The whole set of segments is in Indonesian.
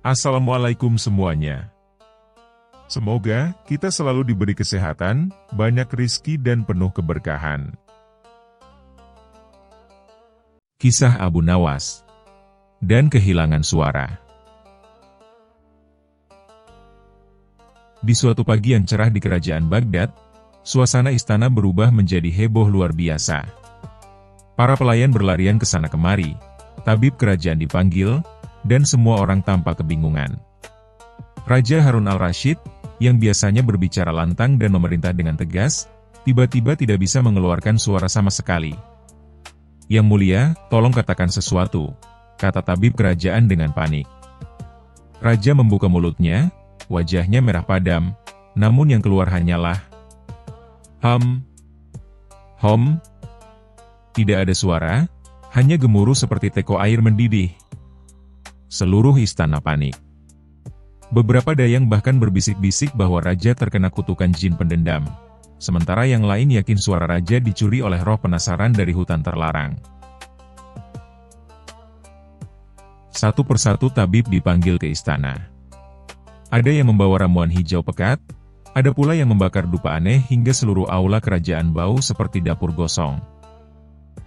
Assalamualaikum semuanya. Semoga kita selalu diberi kesehatan, banyak rizki dan penuh keberkahan. Kisah Abu Nawas dan kehilangan suara. Di suatu pagi yang cerah di kerajaan Baghdad, suasana istana berubah menjadi heboh luar biasa. Para pelayan berlarian ke sana kemari, tabib kerajaan dipanggil, dan semua orang tampak kebingungan. Raja Harun al-Rashid, yang biasanya berbicara lantang dan memerintah dengan tegas, tiba-tiba tidak bisa mengeluarkan suara sama sekali. "Yang mulia, tolong katakan sesuatu," kata tabib kerajaan dengan panik. Raja membuka mulutnya, wajahnya merah padam, namun yang keluar hanyalah hom. Tidak ada suara, hanya gemuruh seperti teko air mendidih. Seluruh istana panik. Beberapa dayang bahkan berbisik-bisik bahwa raja terkena kutukan jin pendendam, sementara yang lain yakin suara raja dicuri oleh roh penasaran dari hutan terlarang. Satu persatu tabib dipanggil ke istana. Ada yang membawa ramuan hijau pekat, ada pula yang membakar dupa aneh hingga seluruh aula kerajaan bau seperti dapur gosong.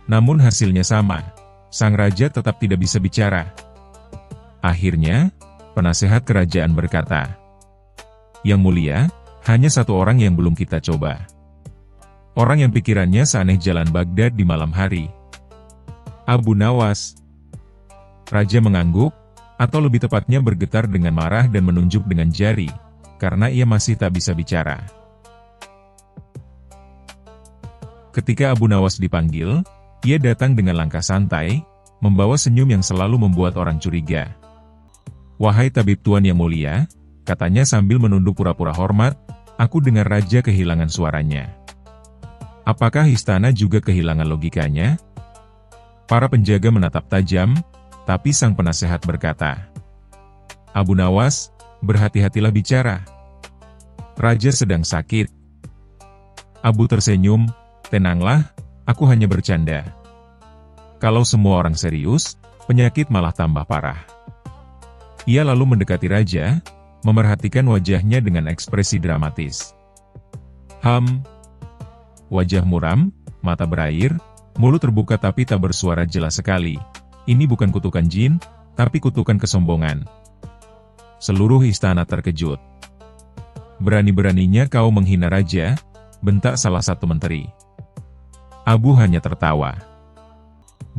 Namun hasilnya sama, sang raja tetap tidak bisa bicara. Akhirnya, penasehat kerajaan berkata, "Yang mulia, hanya satu orang yang belum kita coba. Orang yang pikirannya seaneh jalan Baghdad di malam hari. Abu Nawas." Raja mengangguk, atau lebih tepatnya bergetar dengan marah dan menunjuk dengan jari, karena ia masih tak bisa bicara. Ketika Abu Nawas dipanggil, ia datang dengan langkah santai, membawa senyum yang selalu membuat orang curiga. "Wahai tabib tuan yang mulia," katanya sambil menunduk pura-pura hormat, "aku dengar raja kehilangan suaranya. Apakah istana juga kehilangan logikanya?" Para penjaga menatap tajam, tapi sang penasehat berkata, "Abu Nawas, berhati-hatilah bicara. Raja sedang sakit." Abu tersenyum, "Tenanglah, aku hanya bercanda. Kalau semua orang serius, penyakit malah tambah parah." Ia lalu mendekati raja, memerhatikan wajahnya dengan ekspresi dramatis. Wajah muram, mata berair, mulut terbuka tapi tak bersuara jelas sekali. Ini bukan kutukan jin, tapi kutukan kesombongan. Seluruh istana terkejut. "Berani-beraninya kau menghina raja," bentak salah satu menteri. Abu hanya tertawa.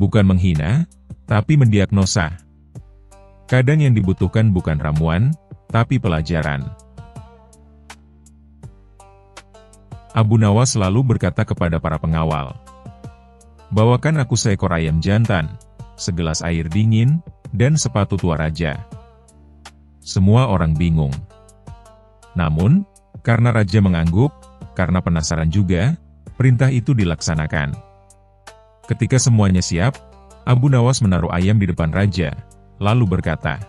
"Bukan menghina, tapi mendiagnosa. Kadang yang dibutuhkan bukan ramuan, tapi pelajaran." Abu Nawas lalu berkata kepada para pengawal, "Bawakan aku seekor ayam jantan, segelas air dingin, dan sepatu tua raja." Semua orang bingung. Namun, karena raja mengangguk, karena penasaran juga, perintah itu dilaksanakan. Ketika semuanya siap, Abu Nawas menaruh ayam di depan raja, lalu berkata,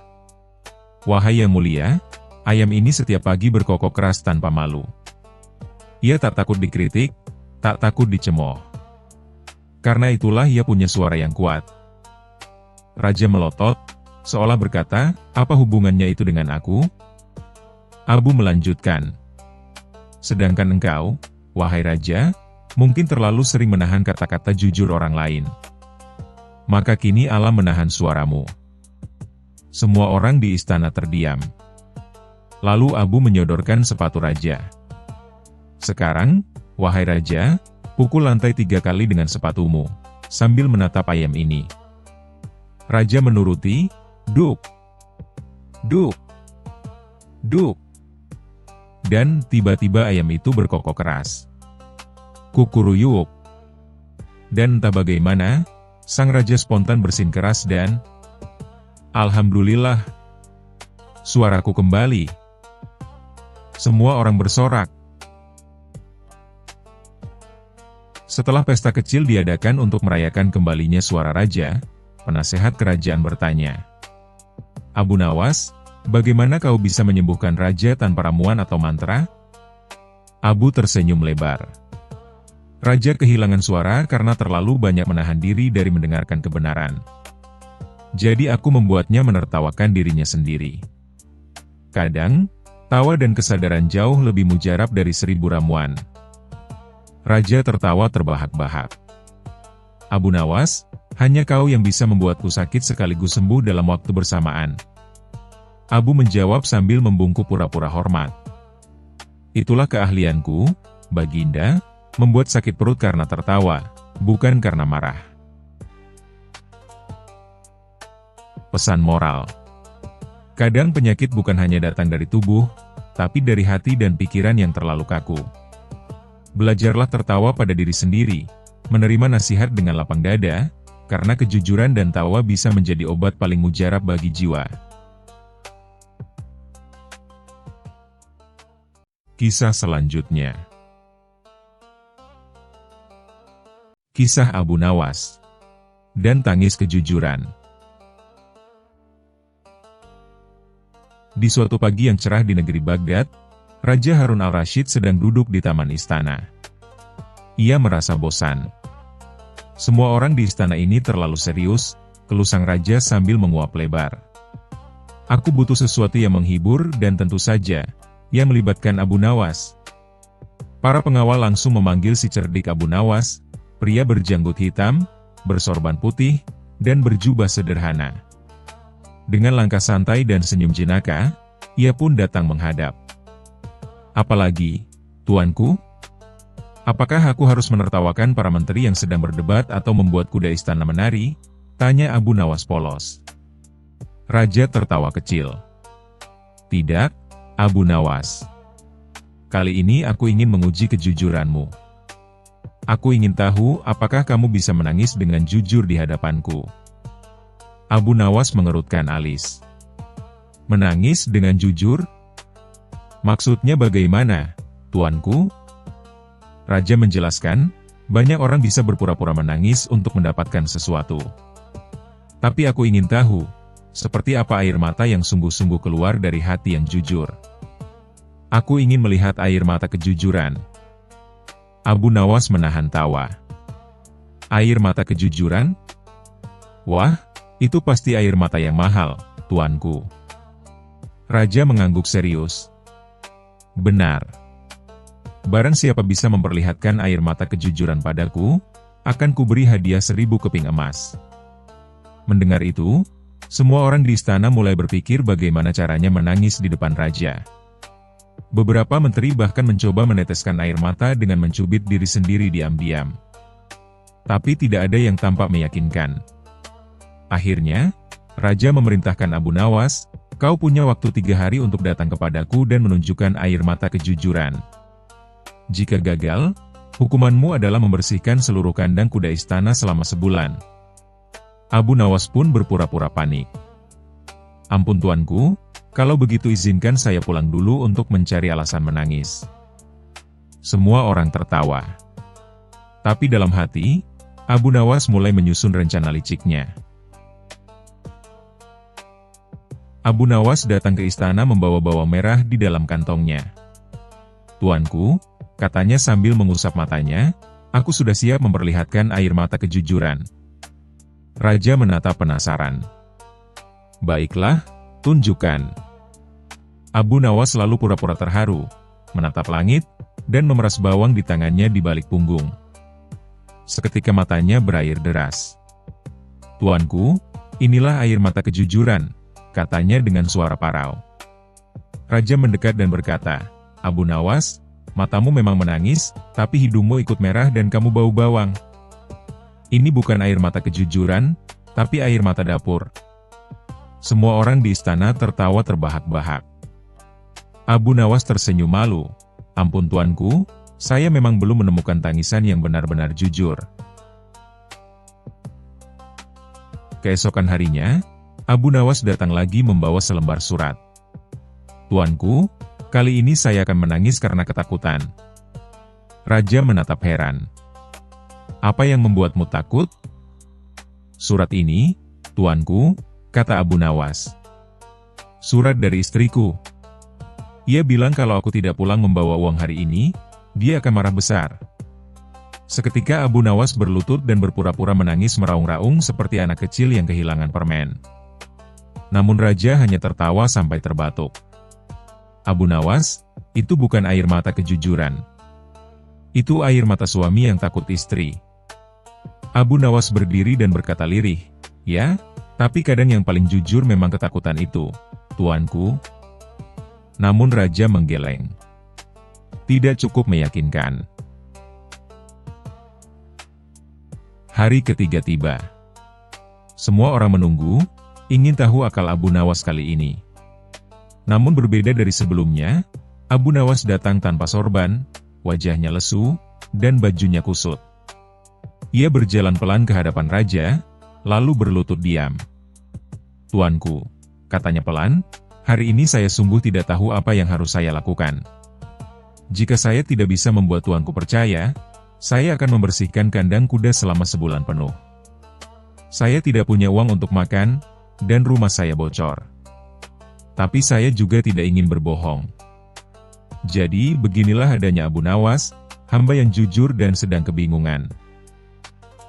"Wahai yang mulia, ayam ini setiap pagi berkokok keras tanpa malu. Ia tak takut dikritik, tak takut dicemooh. Karena itulah ia punya suara yang kuat." Raja melotot, seolah berkata, "Apa hubungannya itu dengan aku?" Abu melanjutkan, "Sedangkan engkau, wahai raja, mungkin terlalu sering menahan kata-kata jujur orang lain. Maka kini Allah menahan suaramu." Semua orang di istana terdiam. Lalu Abu menyodorkan sepatu raja. "Sekarang, wahai raja, pukul lantai 3 kali dengan sepatumu," sambil menatap ayam ini. Raja menuruti, duk, duk, duk. Dan tiba-tiba ayam itu berkokok keras. Kukuruyuk. Dan entah bagaimana, sang raja spontan bersin keras dan, "Alhamdulillah, suaraku kembali." Semua orang bersorak. Setelah pesta kecil diadakan untuk merayakan kembalinya suara raja, penasehat kerajaan bertanya, "Abu Nawas, bagaimana kau bisa menyembuhkan raja tanpa ramuan atau mantra?" Abu tersenyum lebar. "Raja kehilangan suara karena terlalu banyak menahan diri dari mendengarkan kebenaran. Jadi aku membuatnya menertawakan dirinya sendiri. Kadang, tawa dan kesadaran jauh lebih mujarab dari 1000 ramuan. Raja tertawa terbahak-bahak. Abu Nawas, hanya kau yang bisa membuatku sakit sekaligus sembuh dalam waktu bersamaan. Abu menjawab sambil membungkuk pura-pura hormat. Itulah keahlianku, Baginda, membuat sakit perut karena tertawa, bukan karena marah. Pesan moral. Kadang penyakit bukan hanya datang dari tubuh, tapi dari hati dan pikiran yang terlalu kaku. Belajarlah tertawa pada diri sendiri, menerima nasihat dengan lapang dada, karena kejujuran dan tawa bisa menjadi obat paling mujarab bagi jiwa. Kisah selanjutnya. Kisah Abu Nawas dan tangis kejujuran. Di suatu pagi yang cerah di negeri Baghdad, Raja Harun al-Rashid sedang duduk di taman istana. Ia merasa bosan. Semua orang di istana ini terlalu serius, keluh sang raja sambil menguap lebar. Aku butuh sesuatu yang menghibur dan tentu saja, yang melibatkan Abu Nawas. Para pengawal langsung memanggil si cerdik Abu Nawas, pria berjanggut hitam, bersorban putih, dan berjubah sederhana. Dengan langkah santai dan senyum jenaka, ia pun datang menghadap. Apalagi, tuanku? Apakah aku harus menertawakan para menteri yang sedang berdebat atau membuat kuda istana menari? Tanya Abu Nawas polos. Raja tertawa kecil. Tidak, Abu Nawas. Kali ini aku ingin menguji kejujuranmu. Aku ingin tahu apakah kamu bisa menangis dengan jujur di hadapanku. Abu Nawas mengerutkan alis. Menangis dengan jujur? Maksudnya bagaimana, tuanku? Raja menjelaskan, banyak orang bisa berpura-pura menangis untuk mendapatkan sesuatu. Tapi aku ingin tahu, seperti apa air mata yang sungguh-sungguh keluar dari hati yang jujur. Aku ingin melihat air mata kejujuran. Abu Nawas menahan tawa. Air mata kejujuran? Wah, itu pasti air mata yang mahal, tuanku. Raja mengangguk serius. Benar. Barang siapa bisa memperlihatkan air mata kejujuran padaku, akan kuberi hadiah 1000 keping emas. Mendengar itu, semua orang di istana mulai berpikir bagaimana caranya menangis di depan raja. Beberapa menteri bahkan mencoba meneteskan air mata dengan mencubit diri sendiri diam-diam. Tapi tidak ada yang tampak meyakinkan. Akhirnya, raja memerintahkan Abu Nawas, kau punya waktu 3 hari untuk datang kepadaku dan menunjukkan air mata kejujuran. Jika gagal, hukumanmu adalah membersihkan seluruh kandang kuda istana selama sebulan. Abu Nawas pun berpura-pura panik. Ampun tuanku, kalau begitu izinkan saya pulang dulu untuk mencari alasan menangis. Semua orang tertawa. Tapi dalam hati, Abu Nawas mulai menyusun rencana liciknya. Abu Nawas datang ke istana membawa bawang merah di dalam kantongnya. Tuanku, katanya sambil mengusap matanya, aku sudah siap memperlihatkan air mata kejujuran. Raja menatap penasaran. Baiklah, tunjukkan. Abu Nawas lalu pura-pura terharu, menatap langit, dan memeras bawang di tangannya di balik punggung. Seketika matanya berair deras. Tuanku, inilah air mata kejujuran, katanya dengan suara parau. Raja mendekat dan berkata, Abu Nawas, matamu memang menangis, tapi hidungmu ikut merah dan kamu bau bawang. Ini bukan air mata kejujuran, tapi air mata dapur. Semua orang di istana tertawa terbahak-bahak. Abu Nawas tersenyum malu. Ampun tuanku, saya memang belum menemukan tangisan yang benar-benar jujur. Keesokan harinya, Abu Nawas datang lagi membawa selembar surat. Tuanku, kali ini saya akan menangis karena ketakutan. Raja menatap heran. Apa yang membuatmu takut? Surat ini, tuanku, kata Abu Nawas. Surat dari istriku. Ia bilang kalau aku tidak pulang membawa uang hari ini, dia akan marah besar. Seketika Abu Nawas berlutut dan berpura-pura menangis meraung-raung seperti anak kecil yang kehilangan permen. Namun Raja hanya tertawa sampai terbatuk. Abu Nawas, itu bukan air mata kejujuran. Itu air mata suami yang takut istri. Abu Nawas berdiri dan berkata lirih, "Ya, tapi kadang yang paling jujur memang ketakutan itu, tuanku." Namun Raja menggeleng. Tidak cukup meyakinkan. Hari ketiga tiba. Semua orang menunggu, ingin tahu akal Abu Nawas kali ini. Namun berbeda dari sebelumnya, Abu Nawas datang tanpa sorban, wajahnya lesu, dan bajunya kusut. Ia berjalan pelan ke hadapan Raja, lalu berlutut diam. "Tuanku," katanya pelan, "hari ini saya sungguh tidak tahu apa yang harus saya lakukan. Jika saya tidak bisa membuat tuanku percaya, saya akan membersihkan kandang kuda selama sebulan penuh. Saya tidak punya uang untuk makan, dan rumah saya bocor. Tapi saya juga tidak ingin berbohong. Jadi, beginilah adanya Abu Nawas, hamba yang jujur dan sedang kebingungan."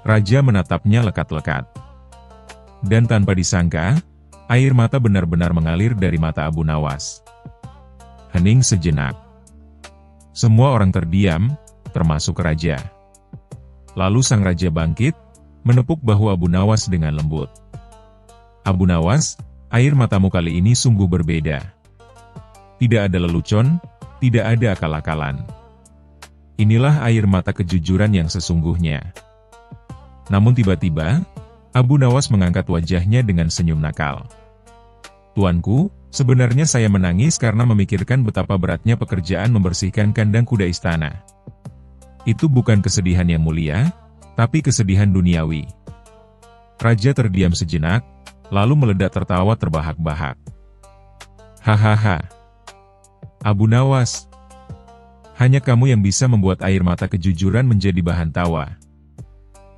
Raja menatapnya lekat-lekat. Dan tanpa disangka, air mata benar-benar mengalir dari mata Abu Nawas. Hening sejenak. Semua orang terdiam, termasuk Raja. Lalu sang Raja bangkit, menepuk bahu Abu Nawas dengan lembut. "Abu Nawas, air matamu kali ini sungguh berbeda. Tidak ada lelucon, tidak ada akal-akalan. Inilah air mata kejujuran yang sesungguhnya." Namun tiba-tiba, Abu Nawas mengangkat wajahnya dengan senyum nakal. "Tuanku, sebenarnya saya menangis karena memikirkan betapa beratnya pekerjaan membersihkan kandang kuda istana. Itu bukan kesedihan yang mulia, tapi kesedihan duniawi." Raja terdiam sejenak, lalu meledak tertawa terbahak-bahak. "Hahaha. Abu Nawas, hanya kamu yang bisa membuat air mata kejujuran menjadi bahan tawa."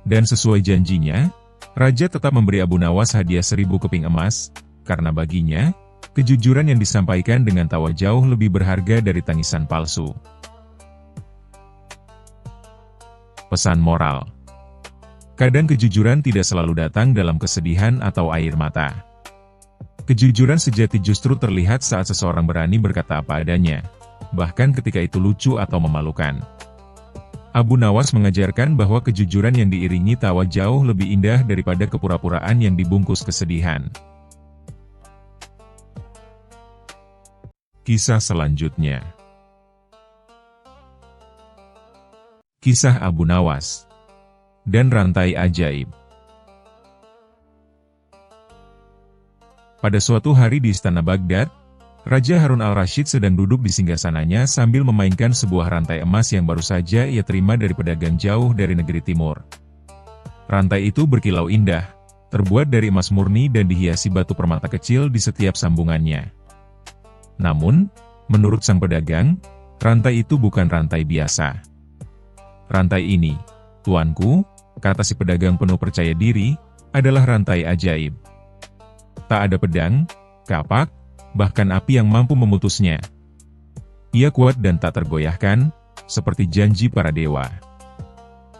Dan sesuai janjinya, Raja tetap memberi Abu Nawas hadiah 1000 keping emas, karena baginya, kejujuran yang disampaikan dengan tawa jauh lebih berharga dari tangisan palsu. Pesan moral. Kadang kejujuran tidak selalu datang dalam kesedihan atau air mata. Kejujuran sejati justru terlihat saat seseorang berani berkata apa adanya, bahkan ketika itu lucu atau memalukan. Abu Nawas mengajarkan bahwa kejujuran yang diiringi tawa jauh lebih indah daripada kepura-puraan yang dibungkus kesedihan. Kisah selanjutnya. Kisah Abu Nawas dan rantai ajaib. Pada suatu hari di Istana Baghdad, Raja Harun al-Rashid sedang duduk di singgasananya sambil memainkan sebuah rantai emas yang baru saja ia terima dari pedagang jauh dari negeri timur. Rantai itu berkilau indah, terbuat dari emas murni dan dihiasi batu permata kecil di setiap sambungannya. Namun, menurut sang pedagang, rantai itu bukan rantai biasa. "Rantai ini, tuanku," kata si pedagang penuh percaya diri, "adalah rantai ajaib. Tak ada pedang, kapak, bahkan api yang mampu memutusnya. Ia kuat dan tak tergoyahkan, seperti janji para dewa."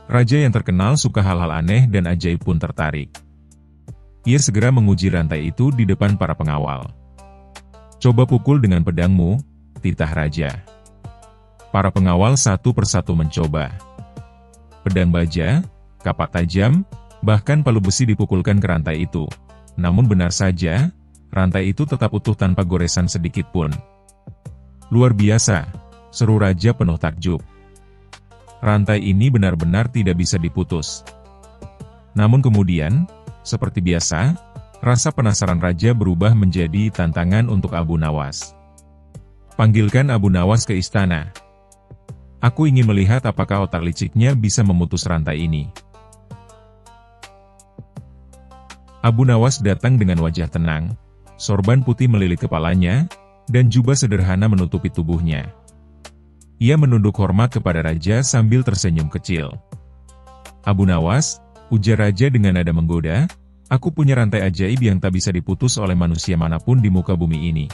Raja yang terkenal suka hal-hal aneh dan ajaib pun tertarik. Ia segera menguji rantai itu di depan para pengawal. "Coba pukul dengan pedangmu," titah Raja. Para pengawal satu persatu mencoba. Pedang baja, kapak tajam, bahkan palu besi dipukulkan ke rantai itu. Namun benar saja, rantai itu tetap utuh tanpa goresan sedikit pun. "Luar biasa," seru Raja penuh takjub. Rantai ini benar-benar tidak bisa diputus. Namun kemudian, seperti biasa, rasa penasaran Raja berubah menjadi tantangan untuk Abu Nawas. "Panggilkan Abu Nawas ke istana. Aku ingin melihat apakah otak liciknya bisa memutus rantai ini." Abu Nawas datang dengan wajah tenang, sorban putih melilit kepalanya, dan jubah sederhana menutupi tubuhnya. Ia menunduk hormat kepada Raja sambil tersenyum kecil. "Abu Nawas," ujar Raja dengan nada menggoda, "aku punya rantai ajaib yang tak bisa diputus oleh manusia manapun di muka bumi ini.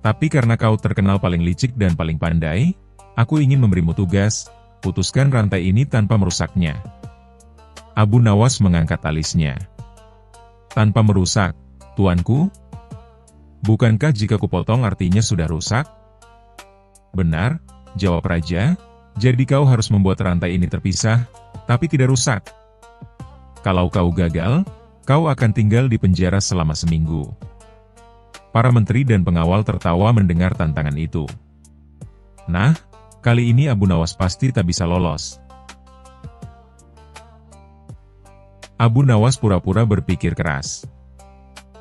Tapi karena kau terkenal paling licik dan paling pandai, aku ingin memberimu tugas, putuskan rantai ini tanpa merusaknya. Abu Nawas mengangkat alisnya. Tanpa merusak, tuanku? Bukankah jika kupotong artinya sudah rusak? Benar, jawab raja, jadi kau harus membuat rantai ini terpisah, tapi tidak rusak. Kalau kau gagal, kau akan tinggal di penjara selama seminggu. Para menteri dan pengawal tertawa mendengar tantangan itu. Nah, kali ini Abu Nawas pasti tak bisa lolos. Abu Nawas pura-pura berpikir keras.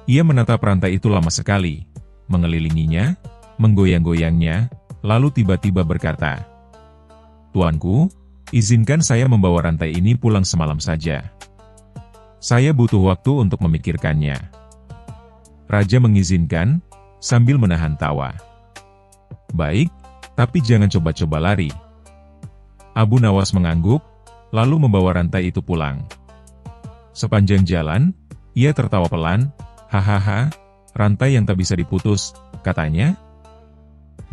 Ia menatap rantai itu lama sekali, mengelilinginya, menggoyang-goyangnya, lalu tiba-tiba berkata, "Tuanku, izinkan saya membawa rantai ini pulang semalam saja. Saya butuh waktu untuk memikirkannya." Raja mengizinkan, sambil menahan tawa. "Baik, tapi jangan coba-coba lari." Abu Nawas mengangguk, lalu membawa rantai itu pulang. Sepanjang jalan, ia tertawa pelan, "Hahaha, rantai yang tak bisa diputus," katanya.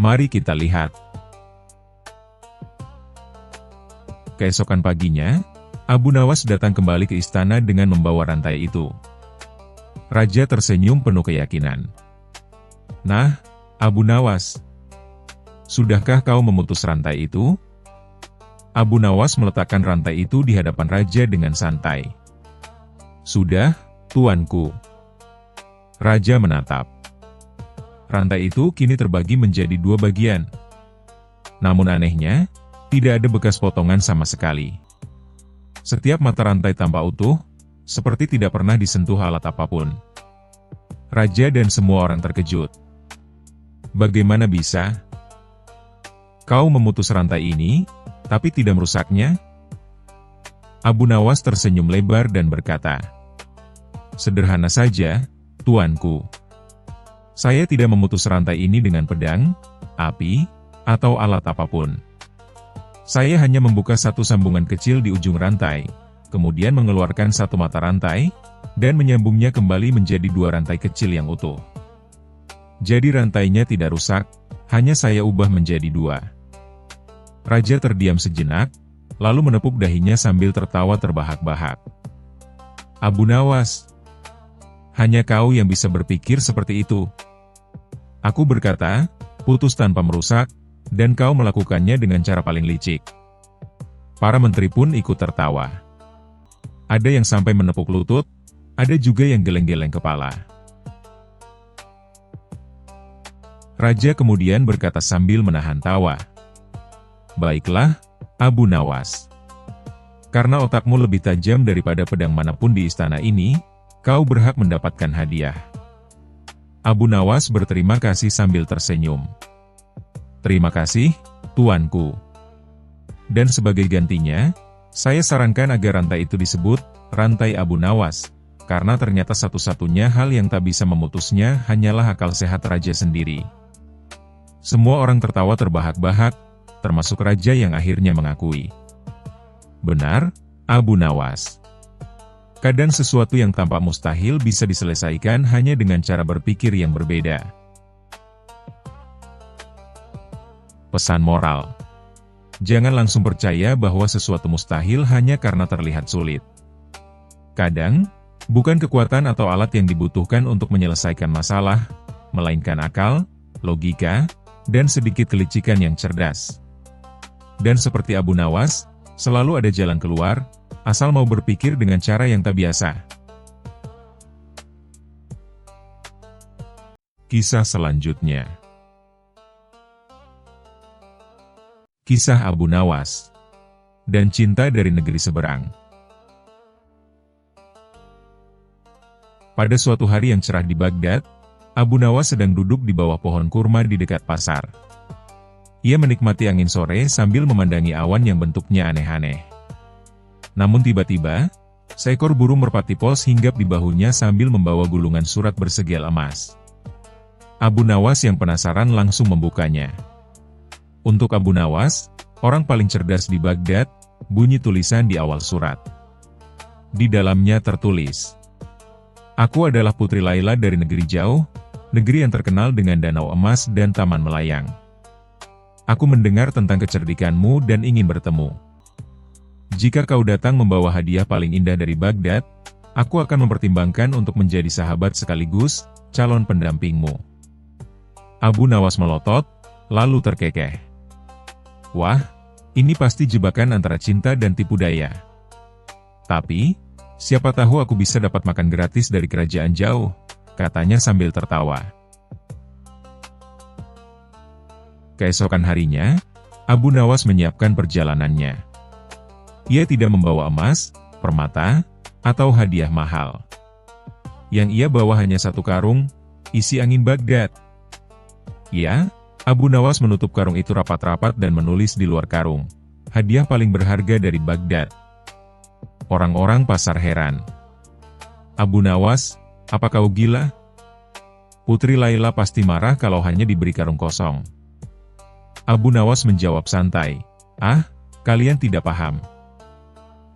"Mari kita lihat." Keesokan paginya, Abu Nawas datang kembali ke istana dengan membawa rantai itu. Raja tersenyum penuh keyakinan. "Nah, Abu Nawas, sudahkah kau memutus rantai itu?" Abu Nawas meletakkan rantai itu di hadapan raja dengan santai. "Sudah, tuanku." Raja menatap. Rantai itu kini terbagi menjadi dua bagian. Namun anehnya, tidak ada bekas potongan sama sekali. Setiap mata rantai tampak utuh, seperti tidak pernah disentuh alat apapun. Raja dan semua orang terkejut. "Bagaimana bisa? Kau memutus rantai ini, tapi tidak merusaknya?" Abu Nawas tersenyum lebar dan berkata, "Sederhana saja, tuanku. Saya tidak memutus rantai ini dengan pedang, api, atau alat apapun. Saya hanya membuka satu sambungan kecil di ujung rantai, kemudian mengeluarkan satu mata rantai, dan menyambungnya kembali menjadi dua rantai kecil yang utuh. Jadi rantainya tidak rusak, hanya saya ubah menjadi dua." Raja terdiam sejenak, lalu menepuk dahinya sambil tertawa terbahak-bahak. "Abu Nawas, hanya kau yang bisa berpikir seperti itu. Aku berkata, putus tanpa merusak, dan kau melakukannya dengan cara paling licik." Para menteri pun ikut tertawa. Ada yang sampai menepuk lutut, ada juga yang geleng-geleng kepala. Raja kemudian berkata sambil menahan tawa, "Baiklah, Abu Nawas. Karena otakmu lebih tajam daripada pedang manapun di istana ini, kau berhak mendapatkan hadiah." Abu Nawas berterima kasih sambil tersenyum. "Terima kasih, tuanku. Dan sebagai gantinya, saya sarankan agar rantai itu disebut rantai Abu Nawas, karena ternyata satu-satunya hal yang tak bisa memutusnya hanyalah akal sehat raja sendiri." Semua orang tertawa terbahak-bahak, termasuk raja yang akhirnya mengakui. Benar, Abu Nawas. Kadang sesuatu yang tampak mustahil bisa diselesaikan hanya dengan cara berpikir yang berbeda. Pesan moral: jangan langsung percaya bahwa sesuatu mustahil hanya karena terlihat sulit. Kadang, bukan kekuatan atau alat yang dibutuhkan untuk menyelesaikan masalah, melainkan akal, logika, dan sedikit kelicikan yang cerdas. Dan seperti Abu Nawas, selalu ada jalan keluar, asal mau berpikir dengan cara yang tak biasa. Kisah selanjutnya. Kisah Abu Nawas dan cinta dari negeri seberang. Pada suatu hari yang cerah di Baghdad, Abu Nawas sedang duduk di bawah pohon kurma di dekat pasar. Ia menikmati angin sore sambil memandangi awan yang bentuknya aneh-aneh. Namun tiba-tiba, seekor burung merpati pos hinggap di bahunya sambil membawa gulungan surat bersegel emas. Abu Nawas yang penasaran langsung membukanya. Untuk Abu Nawas, orang paling cerdas di Baghdad, bunyi tulisan di awal surat. Di dalamnya tertulis, "Aku adalah Putri Laila dari negeri jauh, negeri yang terkenal dengan danau emas dan taman melayang. Aku mendengar tentang kecerdikanmu dan ingin bertemu. jika kau datang membawa hadiah paling indah dari Baghdad, aku akan mempertimbangkan untuk menjadi sahabat sekaligus calon pendampingmu. Abu Nawas melotot, lalu terkekeh. Wah, ini pasti jebakan antara cinta dan tipu daya. Tapi, siapa tahu aku bisa dapat makan gratis dari kerajaan jauh, katanya sambil tertawa. Keesokan harinya, Abu Nawas menyiapkan perjalanannya. Ia tidak membawa emas, permata, atau hadiah mahal. Yang ia bawa hanya satu karung, isi angin Baghdad. Ya, Abu Nawas menutup karung itu rapat-rapat dan menulis di luar karung, hadiah paling berharga dari Baghdad. Orang-orang pasar heran. Abu Nawas, apa kau gila? Putri Laila pasti marah kalau hanya diberi karung kosong. Abu Nawas menjawab santai, ah, kalian tidak paham.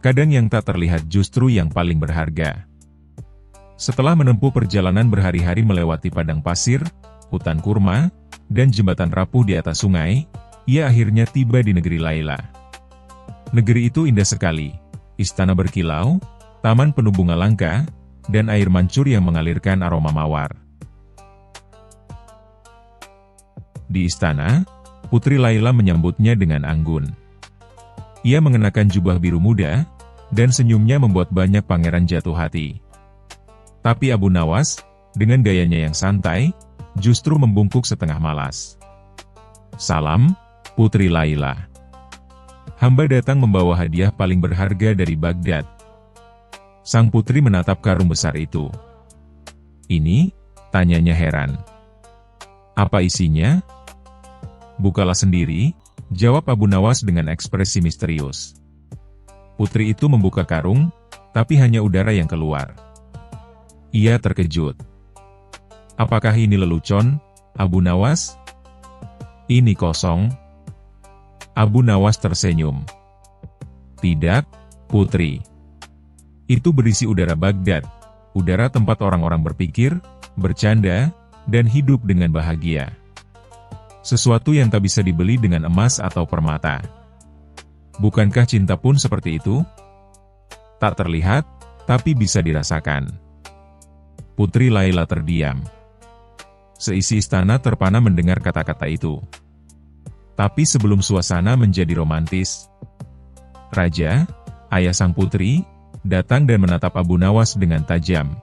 Kadang yang tak terlihat justru yang paling berharga. Setelah menempuh perjalanan berhari-hari melewati padang pasir, hutan kurma, dan jembatan rapuh di atas sungai, ia akhirnya tiba di negeri Laila. Negeri itu indah sekali, istana berkilau, taman penuh bunga langka, dan air mancur yang mengalirkan aroma mawar. Di istana, Putri Laila menyambutnya dengan anggun. Ia mengenakan jubah biru muda, dan senyumnya membuat banyak pangeran jatuh hati. Tapi Abu Nawas, dengan gayanya yang santai, justru membungkuk setengah malas. Salam, Putri Laila. Hamba datang membawa hadiah paling berharga dari Baghdad. Sang putri menatap karung besar itu. Ini? Tanyanya heran. Apa isinya? Bukalah sendiri, jawab Abu Nawas dengan ekspresi misterius. Putri itu membuka karung, tapi hanya udara yang keluar. Ia terkejut. Apakah ini lelucon, Abu Nawas? Ini kosong. Abu Nawas tersenyum. Tidak, Putri. Itu berisi udara Baghdad, udara tempat orang-orang berpikir, bercanda, dan hidup dengan bahagia. Sesuatu yang tak bisa dibeli dengan emas atau permata. Bukankah cinta pun seperti itu? Tak terlihat, tapi bisa dirasakan. Putri Laila terdiam. Seisi istana terpana mendengar kata-kata itu. Tapi sebelum suasana menjadi romantis, Raja, ayah sang putri, datang dan menatap Abu Nawas dengan tajam.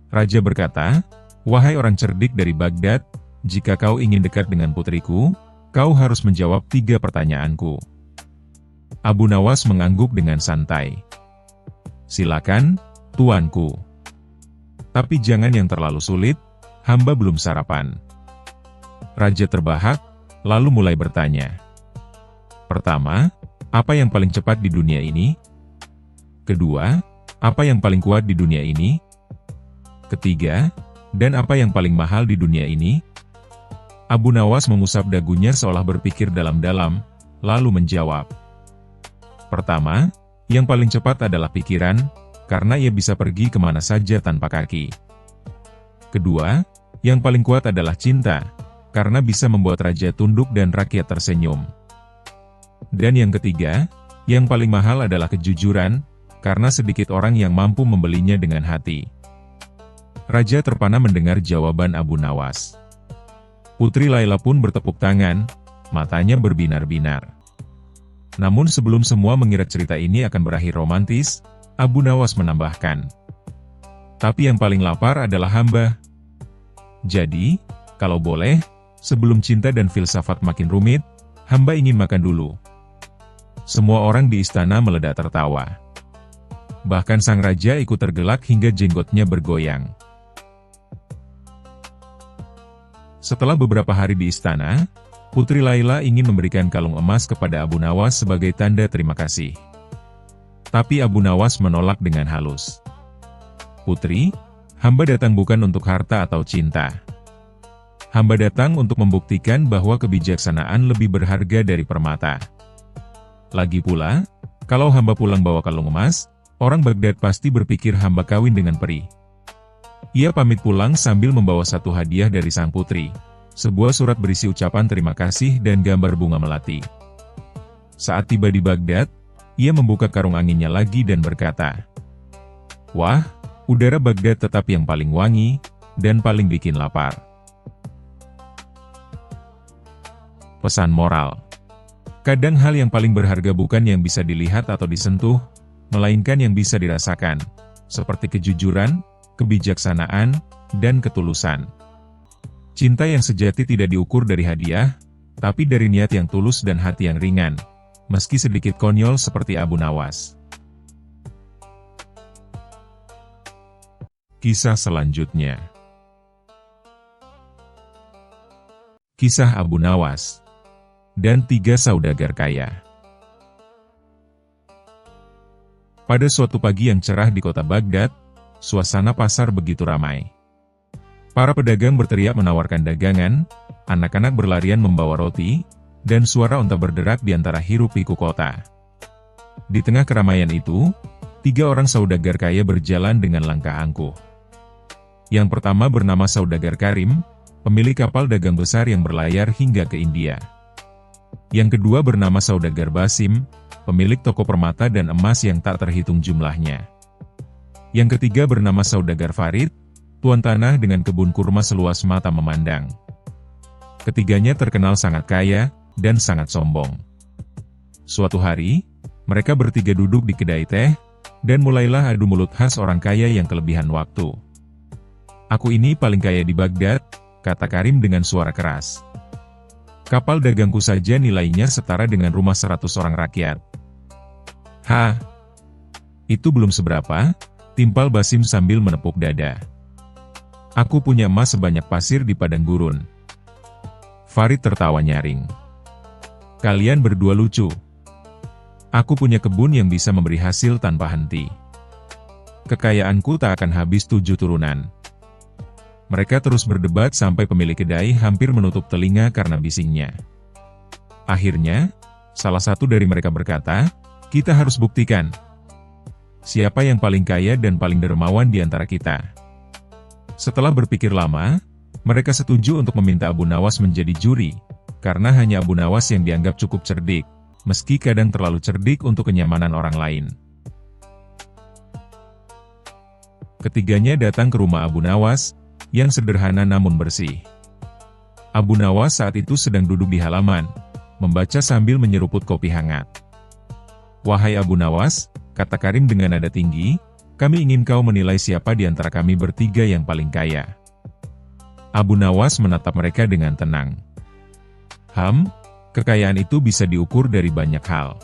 Raja berkata, wahai orang cerdik dari Baghdad, jika kau ingin dekat dengan putriku, kau harus menjawab 3 pertanyaanku. Abu Nawas mengangguk dengan santai. Silakan, tuanku. Tapi jangan yang terlalu sulit, hamba belum sarapan. Raja terbahak, lalu mulai bertanya. Pertama, apa yang paling cepat di dunia ini? Kedua, apa yang paling kuat di dunia ini? Ketiga, dan apa yang paling mahal di dunia ini? Abu Nawas mengusap dagunya seolah berpikir dalam-dalam, lalu menjawab. Pertama, yang paling cepat adalah pikiran, karena ia bisa pergi kemana saja tanpa kaki. Kedua, yang paling kuat adalah cinta, karena bisa membuat raja tunduk dan rakyat tersenyum. Dan yang ketiga, yang paling mahal adalah kejujuran, karena sedikit orang yang mampu membelinya dengan hati. Raja terpana mendengar jawaban Abu Nawas. Putri Laila pun bertepuk tangan, matanya berbinar-binar. Namun sebelum semua mengira cerita ini akan berakhir romantis, Abu Nawas menambahkan. Tapi yang paling lapar adalah hamba. Jadi, kalau boleh, sebelum cinta dan filsafat makin rumit, hamba ingin makan dulu. Semua orang di istana meledak tertawa. Bahkan sang raja ikut tergelak hingga jenggotnya bergoyang. Setelah beberapa hari di istana, Putri Laila ingin memberikan kalung emas kepada Abu Nawas sebagai tanda terima kasih. Tapi Abu Nawas menolak dengan halus. Putri, hamba datang bukan untuk harta atau cinta. Hamba datang untuk membuktikan bahwa kebijaksanaan lebih berharga dari permata. Lagi pula, kalau hamba pulang bawa kalung emas, orang Baghdad pasti berpikir hamba kawin dengan peri. Ia pamit pulang sambil membawa satu hadiah dari sang putri, sebuah surat berisi ucapan terima kasih dan gambar bunga melati. Saat tiba di Baghdad, ia membuka karung anginnya lagi dan berkata, "Wah, udara Baghdad tetap yang paling wangi, dan paling bikin lapar." Pesan moral. Kadang hal yang paling berharga bukan yang bisa dilihat atau disentuh, melainkan yang bisa dirasakan, seperti kejujuran, kebijaksanaan, dan ketulusan. Cinta yang sejati tidak diukur dari hadiah, tapi dari niat yang tulus dan hati yang ringan, meski sedikit konyol seperti Abu Nawas. Kisah selanjutnya. Kisah Abu Nawas dan 3 saudagar kaya. Pada suatu pagi yang cerah di kota Baghdad, suasana pasar begitu ramai. Para pedagang berteriak menawarkan dagangan, anak-anak berlarian membawa roti, dan suara unta berderak di antara hiruk-pikuk kota. Di tengah keramaian itu, 3 orang saudagar kaya berjalan dengan langkah angkuh. Yang pertama bernama Saudagar Karim, pemilik kapal dagang besar yang berlayar hingga ke India. Yang kedua bernama Saudagar Basim, pemilik toko permata dan emas yang tak terhitung jumlahnya. Yang ketiga bernama Saudagar Farid, tuan tanah dengan kebun kurma seluas mata memandang. Ketiganya terkenal sangat kaya, dan sangat sombong. Suatu hari, mereka bertiga duduk di kedai teh, dan mulailah adu mulut khas orang kaya yang kelebihan waktu. "Aku ini paling kaya di Baghdad," kata Karim dengan suara keras. "Kapal dagangku saja nilainya setara dengan rumah 100 orang rakyat." "Hah? Itu belum seberapa," timpal Basim sambil menepuk dada. "Aku punya emas sebanyak pasir di padang gurun." Farid tertawa nyaring. "Kalian berdua lucu. Aku punya kebun yang bisa memberi hasil tanpa henti. Kekayaanku tak akan habis 7 turunan." Mereka terus berdebat sampai pemilik kedai hampir menutup telinga karena bisingnya. Akhirnya, salah satu dari mereka berkata, "Kita harus buktikan siapa yang paling kaya dan paling dermawan di antara kita." Setelah berpikir lama, mereka setuju untuk meminta Abu Nawas menjadi juri, karena hanya Abu Nawas yang dianggap cukup cerdik, meski kadang terlalu cerdik untuk kenyamanan orang lain. Ketiganya datang ke rumah Abu Nawas, yang sederhana namun bersih. Abu Nawas saat itu sedang duduk di halaman, membaca sambil menyeruput kopi hangat. "Wahai Abu Nawas," kata Karim dengan nada tinggi, "kami ingin kau menilai siapa di antara kami bertiga yang paling kaya." Abu Nawas menatap mereka dengan tenang. Kekayaan itu bisa diukur dari banyak hal.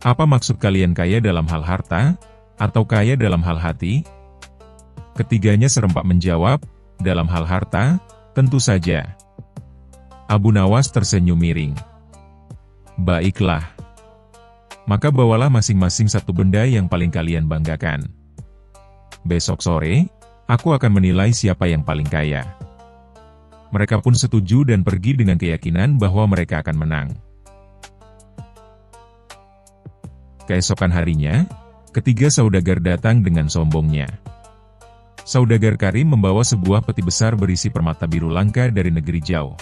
Apa maksud kalian kaya dalam hal harta, atau kaya dalam hal hati?" Ketiganya serempak menjawab, "Dalam hal harta, tentu saja." Abu Nawas tersenyum miring. "Baiklah. Maka bawalah masing-masing satu benda yang paling kalian banggakan. Besok sore, aku akan menilai siapa yang paling kaya." Mereka pun setuju dan pergi dengan keyakinan bahwa mereka akan menang. Keesokan harinya, ketiga saudagar datang dengan sombongnya. Saudagar Karim membawa sebuah peti besar berisi permata biru langka dari negeri jauh.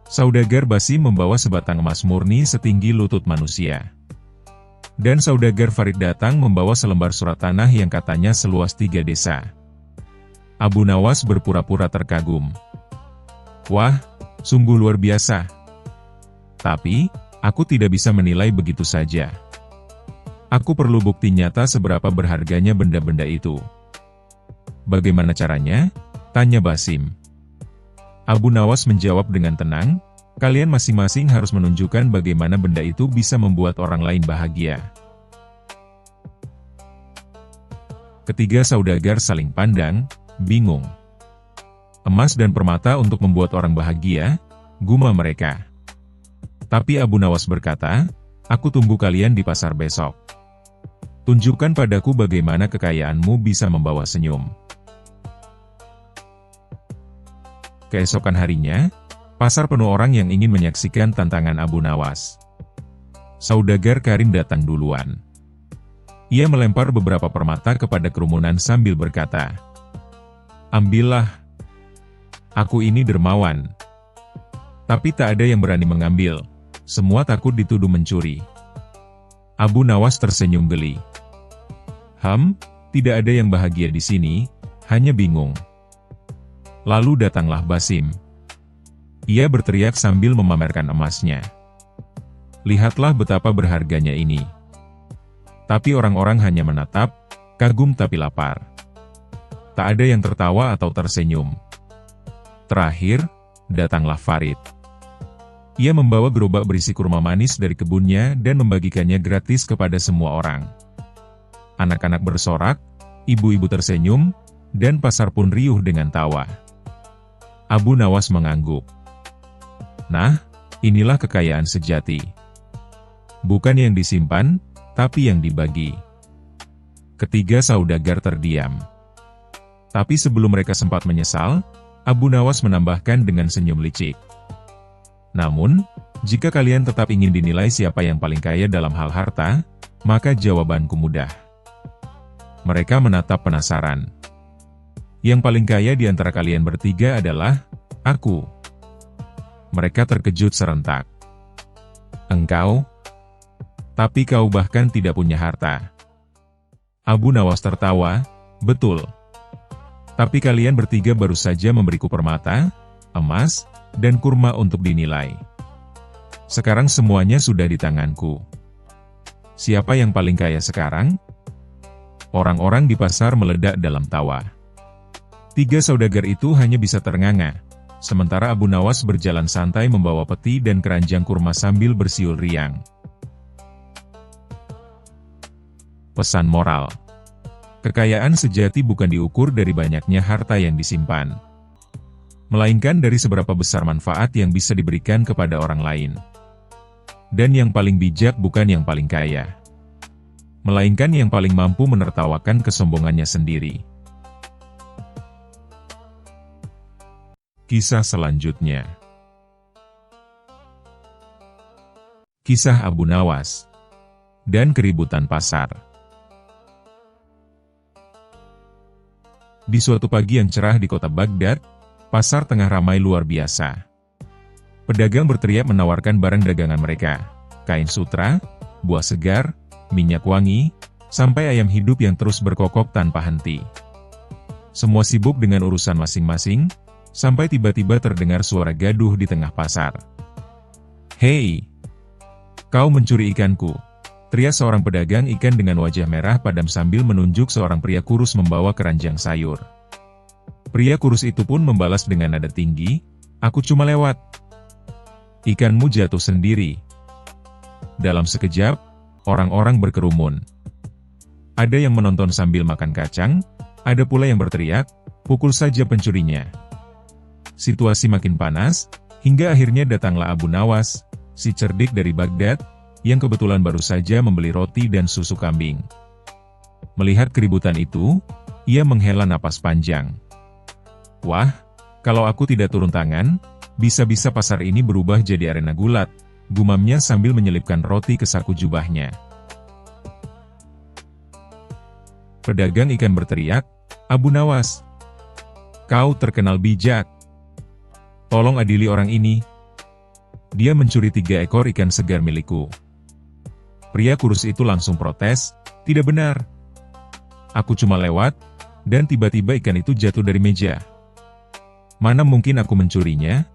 Saudagar Basim membawa sebatang emas murni setinggi lutut manusia. Dan Saudagar Farid datang membawa selembar surat tanah yang katanya seluas 3 desa. Abu Nawas berpura-pura terkagum. "Wah, sungguh luar biasa. Tapi, aku tidak bisa menilai begitu saja. Aku perlu bukti nyata seberapa berharganya benda-benda itu." "Bagaimana caranya?" tanya Basim. Abu Nawas menjawab dengan tenang, "Kalian masing-masing harus menunjukkan bagaimana benda itu bisa membuat orang lain bahagia." Ketiga saudagar saling pandang, bingung. "Emas dan permata untuk membuat orang bahagia," gumam mereka. Tapi Abu Nawas berkata, "Aku tunggu kalian di pasar besok. Tunjukkan padaku bagaimana kekayaanmu bisa membawa senyum." Keesokan harinya, pasar penuh orang yang ingin menyaksikan tantangan Abu Nawas. Saudagar Karim datang duluan. Ia melempar beberapa permata kepada kerumunan sambil berkata, "Ambillah. Aku ini dermawan." Tapi tak ada yang berani mengambil, Semua takut dituduh mencuri. Abu Nawas tersenyum geli. Tidak ada yang bahagia di sini, hanya bingung. Lalu datanglah Basim. Ia berteriak sambil memamerkan emasnya. Lihatlah betapa berharganya ini. Tapi orang-orang hanya menatap, kagum tapi lapar. Tak ada yang tertawa atau tersenyum. Terakhir, datanglah Farid. Ia membawa gerobak berisi kurma manis dari kebunnya dan membagikannya gratis kepada semua orang. Anak-anak bersorak, ibu-ibu tersenyum, dan pasar pun riuh dengan tawa. Abu Nawas mengangguk. Nah, inilah kekayaan sejati. Bukan yang disimpan, tapi yang dibagi. Ketiga saudagar terdiam. Tapi sebelum mereka sempat menyesal, Abu Nawas menambahkan dengan senyum licik. Namun, jika kalian tetap ingin dinilai siapa yang paling kaya dalam hal harta, maka jawabanku mudah. Mereka menatap penasaran. Yang paling kaya di antara kalian bertiga adalah aku. Mereka terkejut serentak. Engkau? Tapi kau bahkan tidak punya harta. Abu Nawas tertawa, betul. Tapi kalian bertiga baru saja memberiku permata, emas, dan kurma untuk dinilai. Sekarang semuanya sudah di tanganku. Siapa yang paling kaya sekarang? Orang-orang di pasar meledak dalam tawa. Tiga saudagar itu hanya bisa ternganga, sementara Abu Nawas berjalan santai membawa peti dan keranjang kurma sambil bersiul riang. Pesan moral. Kekayaan sejati bukan diukur dari banyaknya harta yang disimpan, melainkan dari seberapa besar manfaat yang bisa diberikan kepada orang lain. Dan yang paling bijak bukan yang paling kaya, melainkan yang paling mampu menertawakan kesombongannya sendiri. Kisah selanjutnya. Kisah Abu Nawas dan keributan pasar. Di suatu pagi yang cerah di kota Baghdad, pasar tengah ramai luar biasa. Pedagang berteriak menawarkan barang dagangan mereka, kain sutra, buah segar, minyak wangi, sampai ayam hidup yang terus berkokok tanpa henti. Semua sibuk dengan urusan masing-masing, sampai tiba-tiba terdengar suara gaduh di tengah pasar. "Hei! Kau mencuri ikanku!" teriak seorang pedagang ikan dengan wajah merah padam sambil menunjuk seorang pria kurus membawa keranjang sayur. Pria kurus itu pun membalas dengan nada tinggi, "Aku cuma lewat." "Ikanmu jatuh sendiri." Dalam sekejap, orang-orang berkerumun. Ada yang menonton sambil makan kacang, ada pula yang berteriak, "Pukul saja pencurinya." Situasi makin panas, hingga akhirnya datanglah Abu Nawas, si cerdik dari Baghdad, yang kebetulan baru saja membeli roti dan susu kambing. Melihat keributan itu, ia menghela napas panjang. "Wah, kalau aku tidak turun tangan, bisa-bisa pasar ini berubah jadi arena gulat," gumamnya sambil menyelipkan roti ke saku jubahnya. Pedagang ikan berteriak, "Abu Nawas, kau terkenal bijak. Tolong adili orang ini. Dia mencuri 3 ekor ikan segar milikku." Pria kurus itu langsung protes, "Tidak benar. Aku cuma lewat, dan tiba-tiba ikan itu jatuh dari meja. Mana mungkin aku mencurinya?"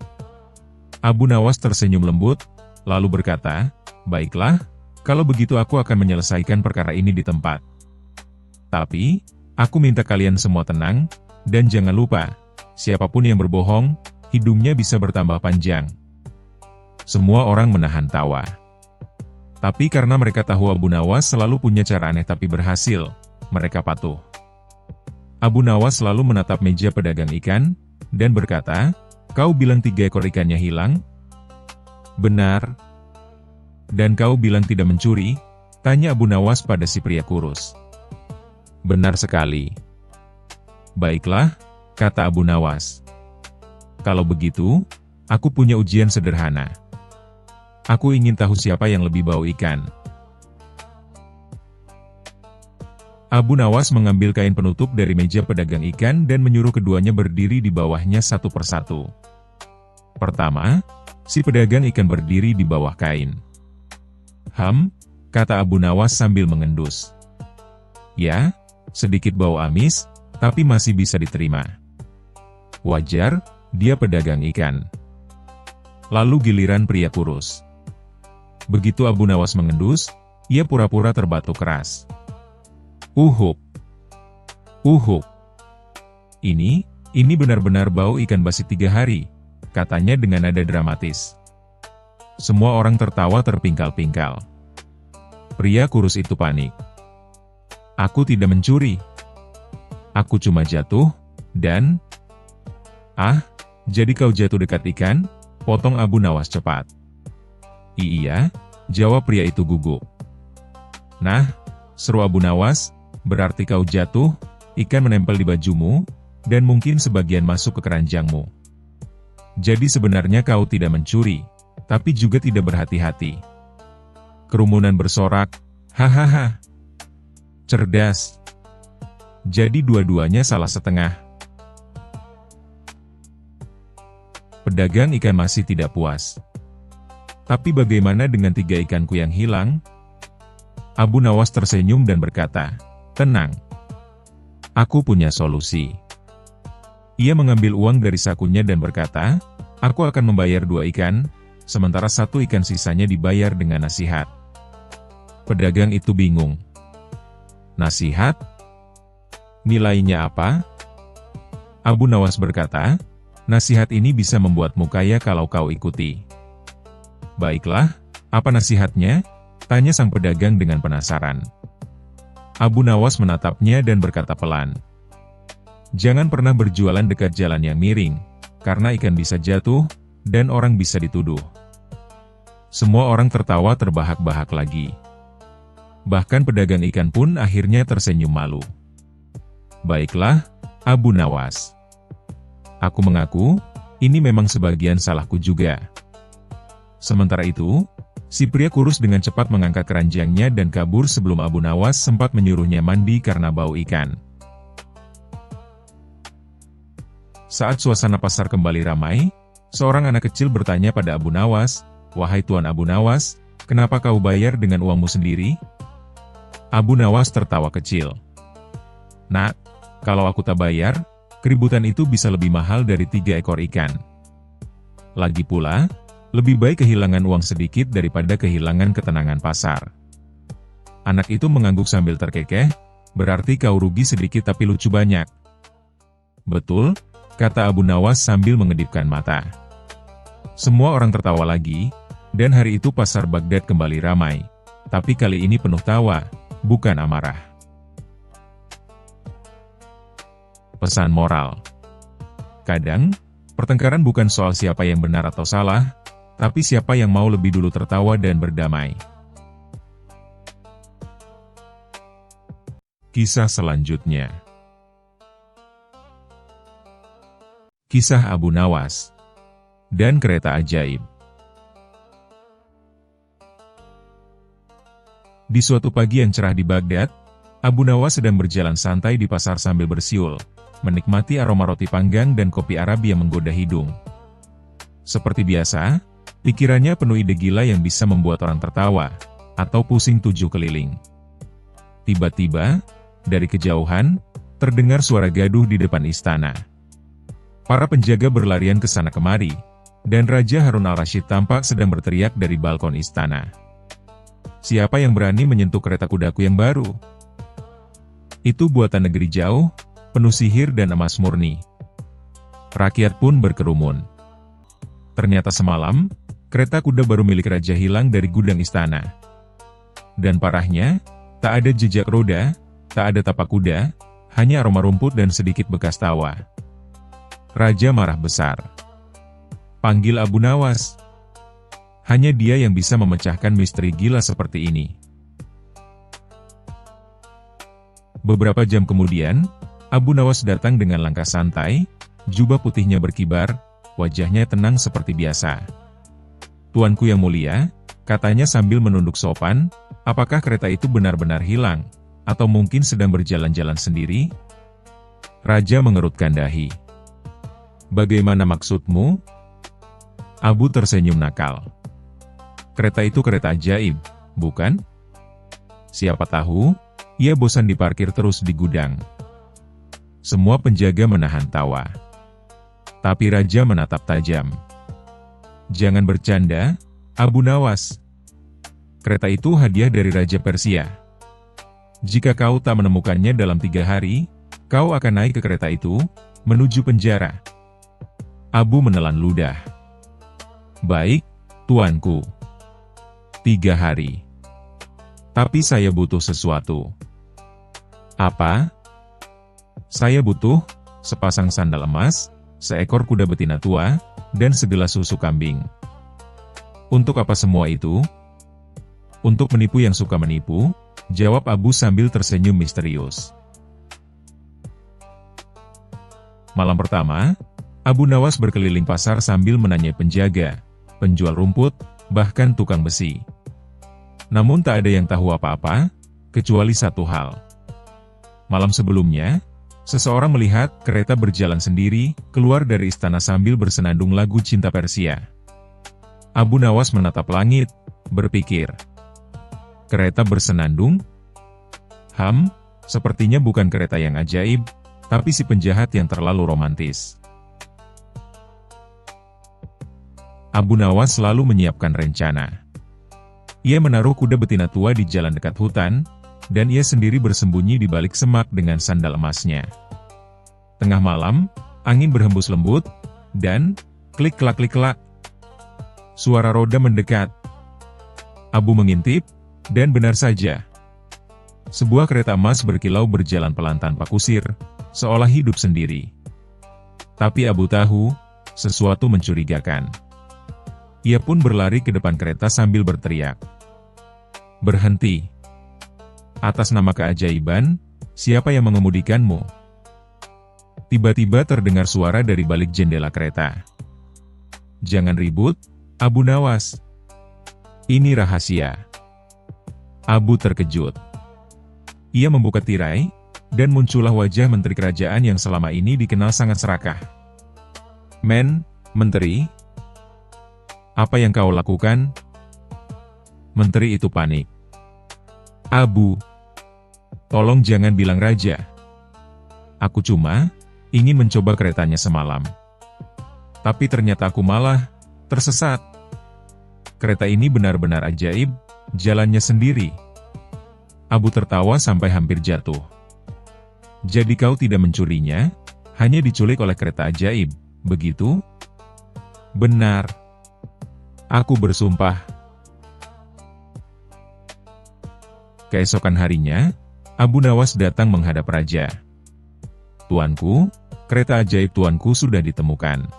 Abu Nawas tersenyum lembut, lalu berkata, "Baiklah, kalau begitu aku akan menyelesaikan perkara ini di tempat. Tapi, aku minta kalian semua tenang, dan jangan lupa, siapapun yang berbohong, hidungnya bisa bertambah panjang." Semua orang menahan tawa. Tapi karena mereka tahu Abu Nawas selalu punya cara aneh tapi berhasil, mereka patuh. Abu Nawas selalu menatap meja pedagang ikan, dan berkata, "Kau bilang 3 ekor ikannya hilang?" "Benar." "Dan kau bilang tidak mencuri?" tanya Abu Nawas pada si pria kurus. "Benar sekali." "Baiklah," kata Abu Nawas. "Kalau begitu, aku punya ujian sederhana. Aku ingin tahu siapa yang lebih bau ikan." Abu Nawas mengambil kain penutup dari meja pedagang ikan dan menyuruh keduanya berdiri di bawahnya satu persatu. Pertama, si pedagang ikan berdiri di bawah kain. Kata Abu Nawas sambil mengendus. Ya, sedikit bau amis, tapi masih bisa diterima. Wajar, dia pedagang ikan. Lalu giliran pria kurus. Begitu Abu Nawas mengendus, ia pura-pura terbatuk keras. Uhuk. Uhuk. Ini benar-benar bau ikan basi 3 hari, katanya dengan nada dramatis. Semua orang tertawa terpingkal-pingkal. Pria kurus itu panik. Aku tidak mencuri. Aku cuma jatuh, dan... jadi kau jatuh dekat ikan? Potong Abu Nawas cepat. Iya, jawab pria itu gugup. Nah, seru Abu Nawas, berarti kau jatuh, ikan menempel di bajumu, dan mungkin sebagian masuk ke keranjangmu. Jadi sebenarnya kau tidak mencuri, tapi juga tidak berhati-hati. Kerumunan bersorak, hahaha. Cerdas. Jadi dua-duanya salah setengah. Pedagang ikan masih tidak puas. Tapi bagaimana dengan 3 ikanku yang hilang? Abu Nawas tersenyum dan berkata, tenang. Aku punya solusi. Ia mengambil uang dari sakunya dan berkata, aku akan membayar 2 ikan, sementara 1 ikan sisanya dibayar dengan nasihat. Pedagang itu bingung. Nasihat? Nilainya apa? Abu Nawas berkata, nasihat ini bisa membuatmu kaya kalau kau ikuti. Baiklah, apa nasihatnya? Tanya sang pedagang dengan penasaran. Abu Nawas menatapnya dan berkata pelan. Jangan pernah berjualan dekat jalan yang miring, karena ikan bisa jatuh, dan orang bisa dituduh. Semua orang tertawa terbahak-bahak lagi. Bahkan pedagang ikan pun akhirnya tersenyum malu. Baiklah, Abu Nawas. Aku mengaku, ini memang sebagian salahku juga. Sementara itu, si pria kurus dengan cepat mengangkat keranjangnya dan kabur sebelum Abu Nawas sempat menyuruhnya mandi karena bau ikan. Saat suasana pasar kembali ramai, seorang anak kecil bertanya pada Abu Nawas, "Wahai Tuan Abu Nawas, kenapa kau bayar dengan uangmu sendiri?" Abu Nawas tertawa kecil. Nak, kalau aku tak bayar, keributan itu bisa lebih mahal dari 3 ekor ikan. Lagi pula, lebih baik kehilangan uang sedikit daripada kehilangan ketenangan pasar. Anak itu mengangguk sambil terkekeh, berarti kau rugi sedikit tapi lucu banyak. Betul, kata Abu Nawas sambil mengedipkan mata. Semua orang tertawa lagi, dan hari itu pasar Baghdad kembali ramai. Tapi kali ini penuh tawa, bukan amarah. Pesan moral. Kadang, pertengkaran bukan soal siapa yang benar atau salah, tapi siapa yang mau lebih dulu tertawa dan berdamai. Kisah selanjutnya. Kisah Abu Nawas dan kereta ajaib. Di suatu pagi yang cerah di Baghdad, Abu Nawas sedang berjalan santai di pasar sambil bersiul, menikmati aroma roti panggang dan kopi Arab yang menggoda hidung. Seperti biasa, pikirannya penuh ide gila yang bisa membuat orang tertawa, atau pusing 7 keliling. Tiba-tiba, dari kejauhan, terdengar suara gaduh di depan istana. Para penjaga berlarian ke sana kemari, dan Raja Harun al-Rashid tampak sedang berteriak dari balkon istana. Siapa yang berani menyentuh kereta kudaku yang baru? Itu buatan negeri jauh, penuh sihir dan emas murni. Rakyat pun berkerumun. Ternyata semalam, kereta kuda baru milik raja hilang dari gudang istana. Dan parahnya, tak ada jejak roda, tak ada tapak kuda, hanya aroma rumput dan sedikit bekas tawa. Raja marah besar. Panggil Abu Nawas. Hanya dia yang bisa memecahkan misteri gila seperti ini. Beberapa jam kemudian, Abu Nawas datang dengan langkah santai, jubah putihnya berkibar, wajahnya tenang seperti biasa. Tuanku yang mulia, katanya sambil menunduk sopan, apakah kereta itu benar-benar hilang, atau mungkin sedang berjalan-jalan sendiri? Raja mengerutkan dahi. Bagaimana maksudmu? Abu tersenyum nakal. Kereta itu kereta ajaib, bukan? Siapa tahu, ia bosan diparkir terus di gudang. Semua penjaga menahan tawa. Tapi raja menatap tajam. Jangan bercanda, Abu Nawas. Kereta itu hadiah dari Raja Persia. Jika kau tak menemukannya dalam 3 hari, kau akan naik ke kereta itu, menuju penjara. Abu menelan ludah. Baik, tuanku. 3 hari. Tapi saya butuh sesuatu. Apa? Saya butuh sepasang sandal emas, seekor kuda betina tua, dan segelas susu kambing. Untuk apa semua itu? Untuk menipu yang suka menipu, jawab Abu sambil tersenyum misterius. Malam pertama, Abu Nawas berkeliling pasar sambil menanyai penjaga, penjual rumput, bahkan tukang besi. Namun tak ada yang tahu apa-apa, kecuali satu hal. Malam sebelumnya, seseorang melihat kereta berjalan sendiri, keluar dari istana sambil bersenandung lagu cinta Persia. Abu Nawas menatap langit, berpikir. Kereta bersenandung? Sepertinya bukan kereta yang ajaib, tapi si penjahat yang terlalu romantis. Abu Nawas selalu menyiapkan rencana. Ia menaruh kuda betina tua di jalan dekat hutan, dan ia sendiri bersembunyi di balik semak dengan sandal emasnya. Tengah malam, angin berhembus lembut, dan klik-klak-klik-klak. Suara roda mendekat. Abu mengintip, dan benar saja. Sebuah kereta emas berkilau berjalan pelan tanpa kusir, seolah hidup sendiri. Tapi Abu tahu, sesuatu mencurigakan. Ia pun berlari ke depan kereta sambil berteriak. Berhenti. Atas nama keajaiban, siapa yang mengemudikanmu? Tiba-tiba terdengar suara dari balik jendela kereta. Jangan ribut, Abu Nawas. Ini rahasia. Abu terkejut. Ia membuka tirai, dan muncullah wajah menteri kerajaan yang selama ini dikenal sangat serakah. Menteri, apa yang kau lakukan? Menteri itu panik. Abu, tolong jangan bilang raja. Aku cuma ingin mencoba keretanya semalam. Tapi ternyata aku malah tersesat. Kereta ini benar-benar ajaib, jalannya sendiri. Abu tertawa sampai hampir jatuh. Jadi kau tidak mencurinya, hanya diculik oleh kereta ajaib, begitu? Benar. Aku bersumpah. Keesokan harinya, Abu Nawas datang menghadap raja. Tuanku, kereta ajaib tuanku sudah ditemukan.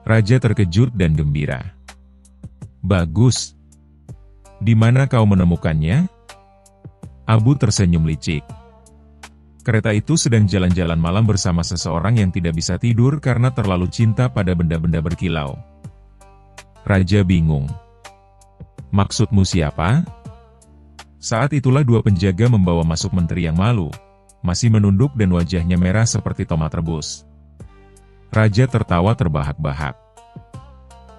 Raja terkejut dan gembira. Bagus. Di mana kau menemukannya? Abu tersenyum licik. Kereta itu sedang jalan-jalan malam bersama seseorang yang tidak bisa tidur karena terlalu cinta pada benda-benda berkilau. Raja bingung. Maksudmu siapa? Saat itulah 2 penjaga membawa masuk menteri yang malu, masih menunduk dan wajahnya merah seperti tomat rebus. Raja tertawa terbahak-bahak.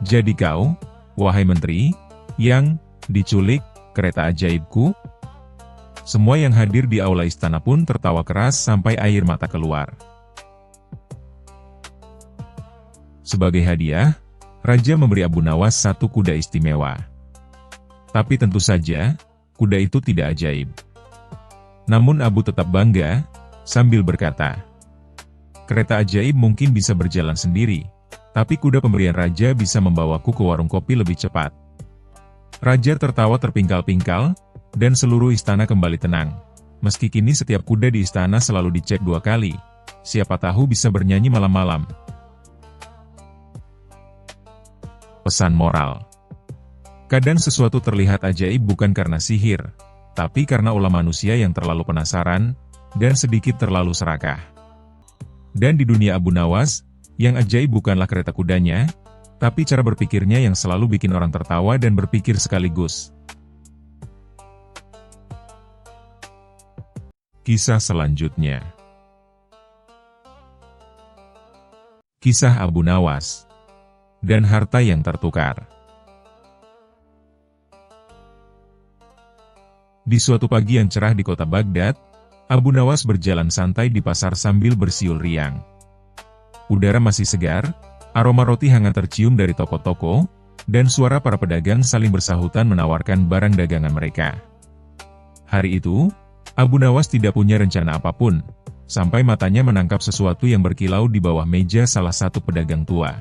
Jadi kau, wahai menteri, yang diculik kereta ajaibku? Semua yang hadir di aula istana pun tertawa keras sampai air mata keluar. Sebagai hadiah, Raja memberi Abu Nawas 1 kuda istimewa. Tapi tentu saja, kuda itu tidak ajaib. Namun Abu tetap bangga, sambil berkata, kereta ajaib mungkin bisa berjalan sendiri, tapi kuda pemberian Raja bisa membawaku ke warung kopi lebih cepat. Raja tertawa terpingkal-pingkal, dan seluruh istana kembali tenang. Meski kini setiap kuda di istana selalu dicek 2 kali, siapa tahu bisa bernyanyi malam-malam. Pesan moral. Kadang sesuatu terlihat ajaib bukan karena sihir, tapi karena ulah manusia yang terlalu penasaran, dan sedikit terlalu serakah. Dan di dunia Abu Nawas, yang ajaib bukanlah kereta kudanya, tapi cara berpikirnya yang selalu bikin orang tertawa dan berpikir sekaligus. Kisah selanjutnya. Kisah Abu Nawas. dan harta yang tertukar. Di suatu pagi yang cerah di kota Baghdad, Abu Nawas berjalan santai di pasar sambil bersiul riang. Udara masih segar, aroma roti hangat tercium dari toko-toko, dan suara para pedagang saling bersahutan menawarkan barang dagangan mereka. Hari itu, Abu Nawas tidak punya rencana apapun, sampai matanya menangkap sesuatu yang berkilau di bawah meja salah satu pedagang tua.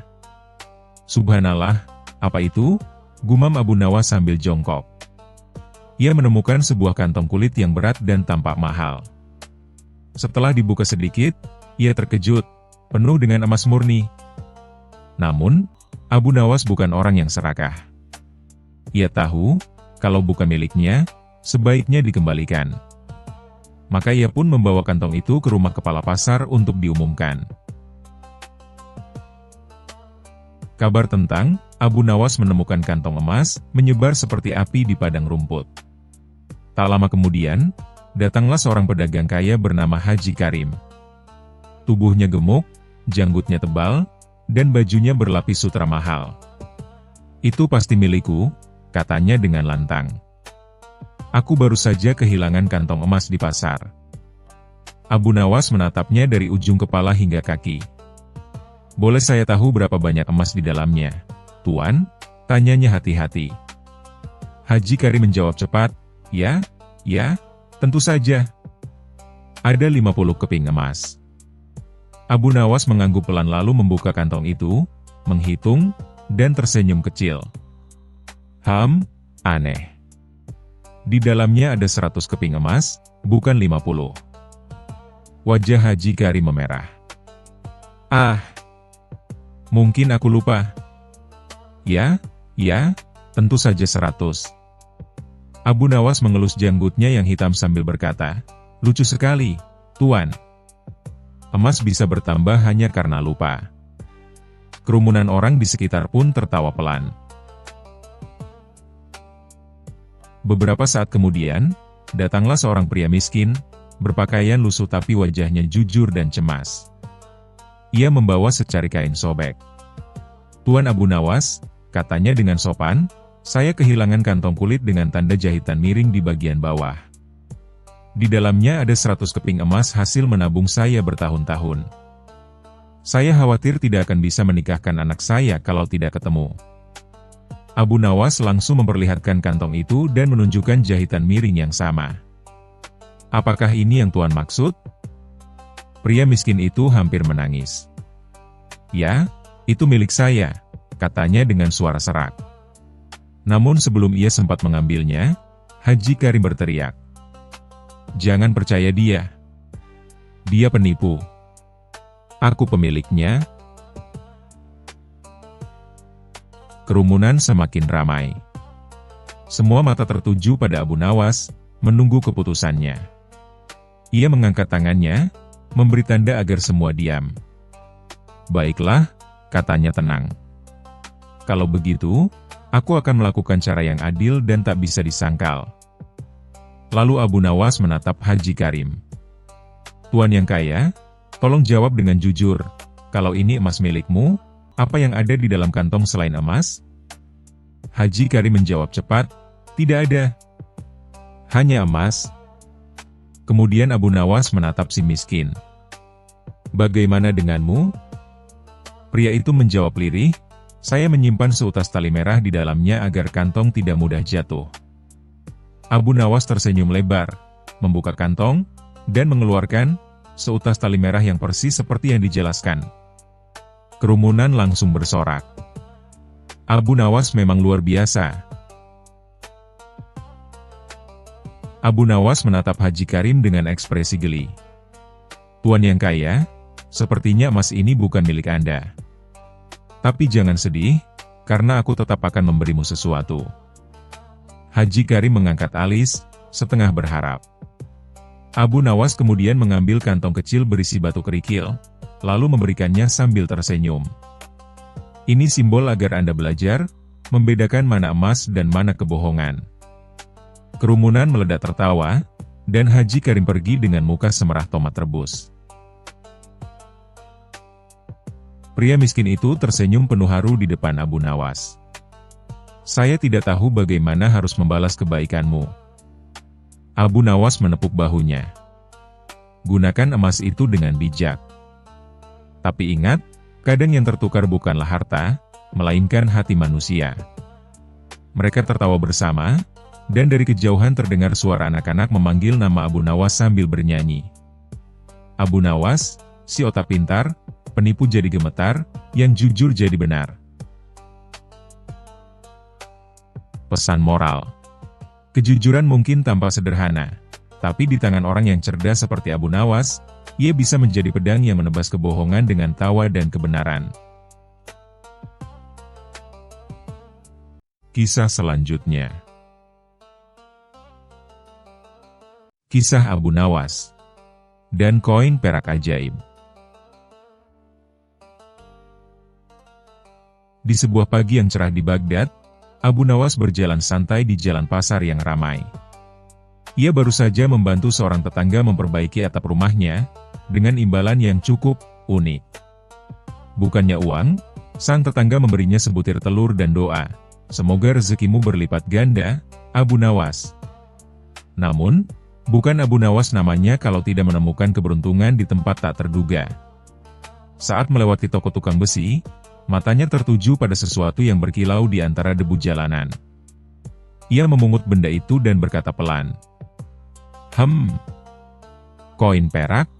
Subhanallah, apa itu? Gumam Abu Nawas sambil jongkok. Ia menemukan sebuah kantong kulit yang berat dan tampak mahal. Setelah dibuka sedikit, ia terkejut, penuh dengan emas murni. Namun, Abu Nawas bukan orang yang serakah. Ia tahu, kalau bukan miliknya, sebaiknya dikembalikan. Maka ia pun membawa kantong itu ke rumah kepala pasar untuk diumumkan. Kabar tentang Abu Nawas menemukan kantong emas menyebar seperti api di padang rumput. Tak lama kemudian, datanglah seorang pedagang kaya bernama Haji Karim. Tubuhnya gemuk, janggutnya tebal, dan bajunya berlapis sutra mahal. "Itu pasti milikku," katanya dengan lantang. "Aku baru saja kehilangan kantong emas di pasar." Abu Nawas menatapnya dari ujung kepala hingga kaki. "Boleh saya tahu berapa banyak emas di dalamnya, Tuan?" tanyanya hati-hati. Haji Karim menjawab cepat, "Ya, tentu saja. Ada 50 keping emas." Abu Nawas mengangguk pelan lalu membuka kantong itu, menghitung, dan tersenyum kecil. Aneh. Di dalamnya ada 100 keping emas, bukan 50. Wajah Haji Karim memerah. Mungkin aku lupa." Ya, tentu saja 100. Abu Nawas mengelus janggutnya yang hitam sambil berkata, "Lucu sekali, Tuan. Emas bisa bertambah hanya karena lupa." Kerumunan orang di sekitar pun tertawa pelan. Beberapa saat kemudian, datanglah seorang pria miskin, berpakaian lusuh tapi wajahnya jujur dan cemas. Ia membawa secari kain sobek. "Tuan Abu Nawas," katanya dengan sopan, "saya kehilangan kantong kulit dengan tanda jahitan miring di bagian bawah. Di dalamnya ada 100 keping emas hasil menabung saya bertahun-tahun. Saya khawatir tidak akan bisa menikahkan anak saya kalau tidak ketemu." Abu Nawas langsung memperlihatkan kantong itu dan menunjukkan jahitan miring yang sama. "Apakah ini yang Tuan maksud?" Pria miskin itu hampir menangis. "Ya, itu milik saya," katanya dengan suara serak. Namun sebelum ia sempat mengambilnya, Haji Karim berteriak, "Jangan percaya dia. Dia penipu. Aku pemiliknya." Kerumunan semakin ramai. Semua mata tertuju pada Abu Nawas, menunggu keputusannya. Ia mengangkat tangannya, memberi tanda agar semua diam. "Baiklah," katanya tenang. "Kalau begitu, aku akan melakukan cara yang adil dan tak bisa disangkal." Lalu Abu Nawas menatap Haji Karim. "Tuan yang kaya, tolong jawab dengan jujur, kalau ini emas milikmu, apa yang ada di dalam kantong selain emas?" Haji Karim menjawab cepat, "Tidak ada. Hanya emas." Kemudian Abu Nawas menatap si miskin. "Bagaimana denganmu?" Pria itu menjawab lirih, "Saya menyimpan seutas tali merah di dalamnya agar kantong tidak mudah jatuh." Abu Nawas tersenyum lebar, membuka kantong, dan mengeluarkan seutas tali merah yang persis seperti yang dijelaskan. Kerumunan langsung bersorak. Abu Nawas memang luar biasa. Abu Nawas menatap Haji Karim dengan ekspresi geli. "Tuan yang kaya, sepertinya emas ini bukan milik Anda. Tapi jangan sedih, karena aku tetap akan memberimu sesuatu." Haji Karim mengangkat alis, setengah berharap. Abu Nawas kemudian mengambil kantong kecil berisi batu kerikil, lalu memberikannya sambil tersenyum. "Ini simbol agar Anda belajar, membedakan mana emas dan mana kebohongan." Kerumunan meledak tertawa, dan Haji Karim pergi dengan muka semerah tomat rebus. Pria miskin itu tersenyum penuh haru di depan Abu Nawas. "Saya tidak tahu bagaimana harus membalas kebaikanmu." Abu Nawas menepuk bahunya. "Gunakan emas itu dengan bijak. Tapi ingat, kadang yang tertukar bukanlah harta, melainkan hati manusia." Mereka tertawa bersama, dan dari kejauhan terdengar suara anak-anak memanggil nama Abu Nawas sambil bernyanyi. Abu Nawas, si otak pintar, penipu jadi gemetar, yang jujur jadi benar. Pesan moral. Kejujuran mungkin tampak sederhana, tapi di tangan orang yang cerdas seperti Abu Nawas, ia bisa menjadi pedang yang menebas kebohongan dengan tawa dan kebenaran. Kisah selanjutnya. Kisah Abu Nawas dan koin perak ajaib. Di sebuah pagi yang cerah di Baghdad, Abu Nawas berjalan santai di jalan pasar yang ramai. Ia baru saja membantu seorang tetangga memperbaiki atap rumahnya, dengan imbalan yang cukup unik. Bukannya uang, sang tetangga memberinya sebutir telur dan doa, "Semoga rezekimu berlipat ganda, Abu Nawas." Namun, bukan Abu Nawas namanya kalau tidak menemukan keberuntungan di tempat tak terduga. Saat melewati toko tukang besi, matanya tertuju pada sesuatu yang berkilau di antara debu jalanan. Ia memungut benda itu dan berkata pelan, koin perak?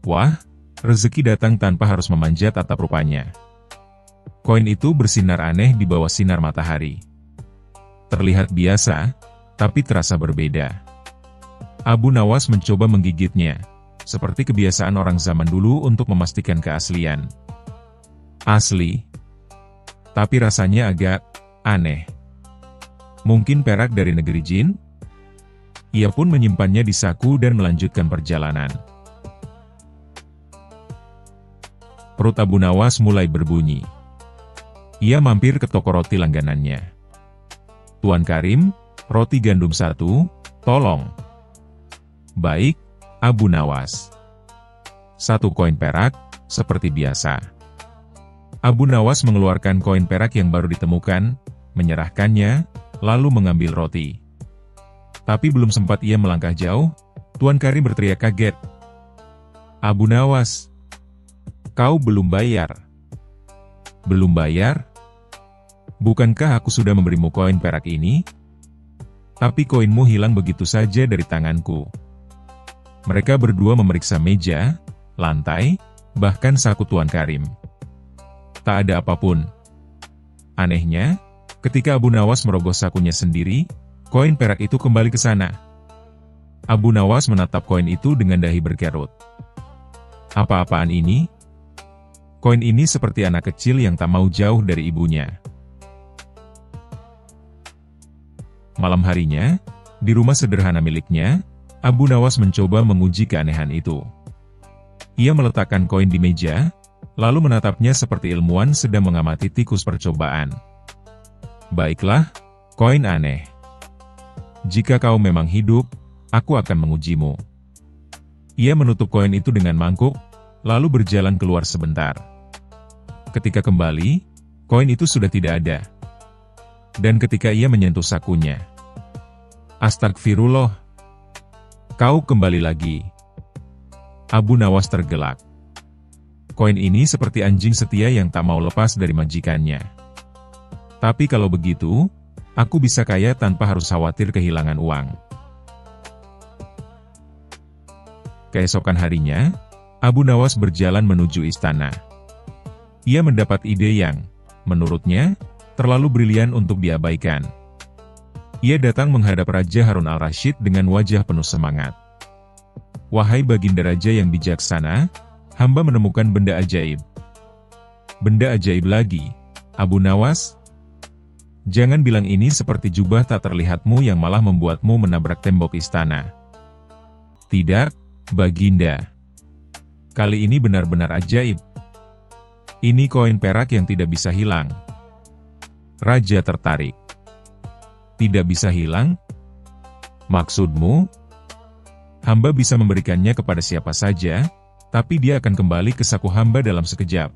Wah, rezeki datang tanpa harus memanjat atap rupanya." Koin itu bersinar aneh di bawah sinar matahari. Terlihat biasa, tapi terasa berbeda. Abu Nawas mencoba menggigitnya, seperti kebiasaan orang zaman dulu untuk memastikan keaslian. Asli. Tapi rasanya agak aneh. Mungkin perak dari negeri jin? Ia pun menyimpannya di saku dan melanjutkan perjalanan. Perut Abu Nawas mulai berbunyi. Ia mampir ke toko roti langganannya. "Tuan Karim, roti gandum 1, tolong." "Baik, Abu Nawas." 1 koin perak, seperti biasa. Abu Nawas mengeluarkan koin perak yang baru ditemukan, menyerahkannya, lalu mengambil roti. Tapi belum sempat ia melangkah jauh, Tuan Karim berteriak kaget. "Abu Nawas, kau belum bayar." "Belum bayar? Bukankah aku sudah memberimu koin perak ini?" "Tapi koinmu hilang begitu saja dari tanganku." Mereka berdua memeriksa meja, lantai, bahkan saku Tuan Karim. Tak ada apapun. Anehnya, ketika Abu Nawas merogoh sakunya sendiri, koin perak itu kembali ke sana. Abu Nawas menatap koin itu dengan dahi berkerut. Apa-apaan ini? Koin ini seperti anak kecil yang tak mau jauh dari ibunya. Malam harinya, di rumah sederhana miliknya, Abu Nawas mencoba menguji keanehan itu. Ia meletakkan koin di meja, lalu menatapnya seperti ilmuwan sedang mengamati tikus percobaan. "Baiklah, koin aneh. Jika kau memang hidup, aku akan mengujimu." Ia menutup koin itu dengan mangkuk, lalu berjalan keluar sebentar. Ketika kembali, koin itu sudah tidak ada. Dan ketika ia menyentuh sakunya, "Astagfirullah, kau kembali lagi." Abu Nawas tergelak. Koin ini seperti anjing setia yang tak mau lepas dari majikannya. "Tapi kalau begitu, aku bisa kaya tanpa harus khawatir kehilangan uang." Keesokan harinya, Abu Nawas berjalan menuju istana. Ia mendapat ide yang, menurutnya, terlalu brilian untuk diabaikan. Ia datang menghadap Raja Harun al-Rasyid dengan wajah penuh semangat. "Wahai Baginda Raja yang bijaksana, hamba menemukan benda ajaib." "Benda ajaib lagi, Abu Nawas? Jangan bilang ini seperti jubah tak terlihatmu yang malah membuatmu menabrak tembok istana." "Tidak, Baginda. Kali ini benar-benar ajaib. Ini koin perak yang tidak bisa hilang." Raja tertarik. "Tidak bisa hilang? Maksudmu?" "Hamba bisa memberikannya kepada siapa saja, tapi dia akan kembali ke saku hamba dalam sekejap.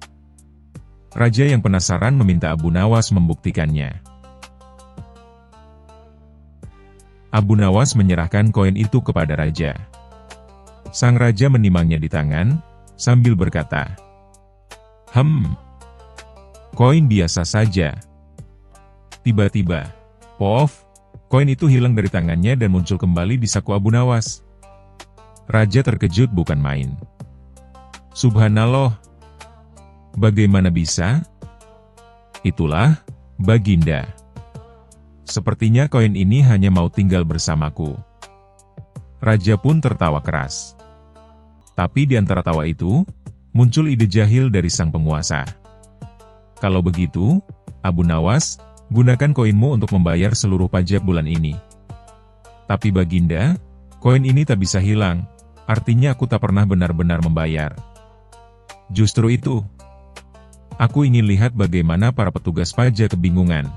Raja yang penasaran meminta Abu Nawas membuktikannya. Abu Nawas menyerahkan koin itu kepada raja. Sang raja menimangnya di tangan, sambil berkata, koin biasa saja." Tiba-tiba, pof, koin itu hilang dari tangannya dan muncul kembali di saku Abu Nawas. Raja terkejut bukan main. "Subhanallah, bagaimana bisa?" "Itulah, Baginda. Sepertinya koin ini hanya mau tinggal bersamaku." Raja pun tertawa keras. Tapi di antara tawa itu, muncul ide jahil dari sang penguasa. "Kalau begitu, Abu Nawas, gunakan koinmu untuk membayar seluruh pajak bulan ini." "Tapi Baginda, koin ini tak bisa hilang, artinya aku tak pernah benar-benar membayar." "Justru itu. Aku ingin lihat bagaimana para petugas pajak kebingungan."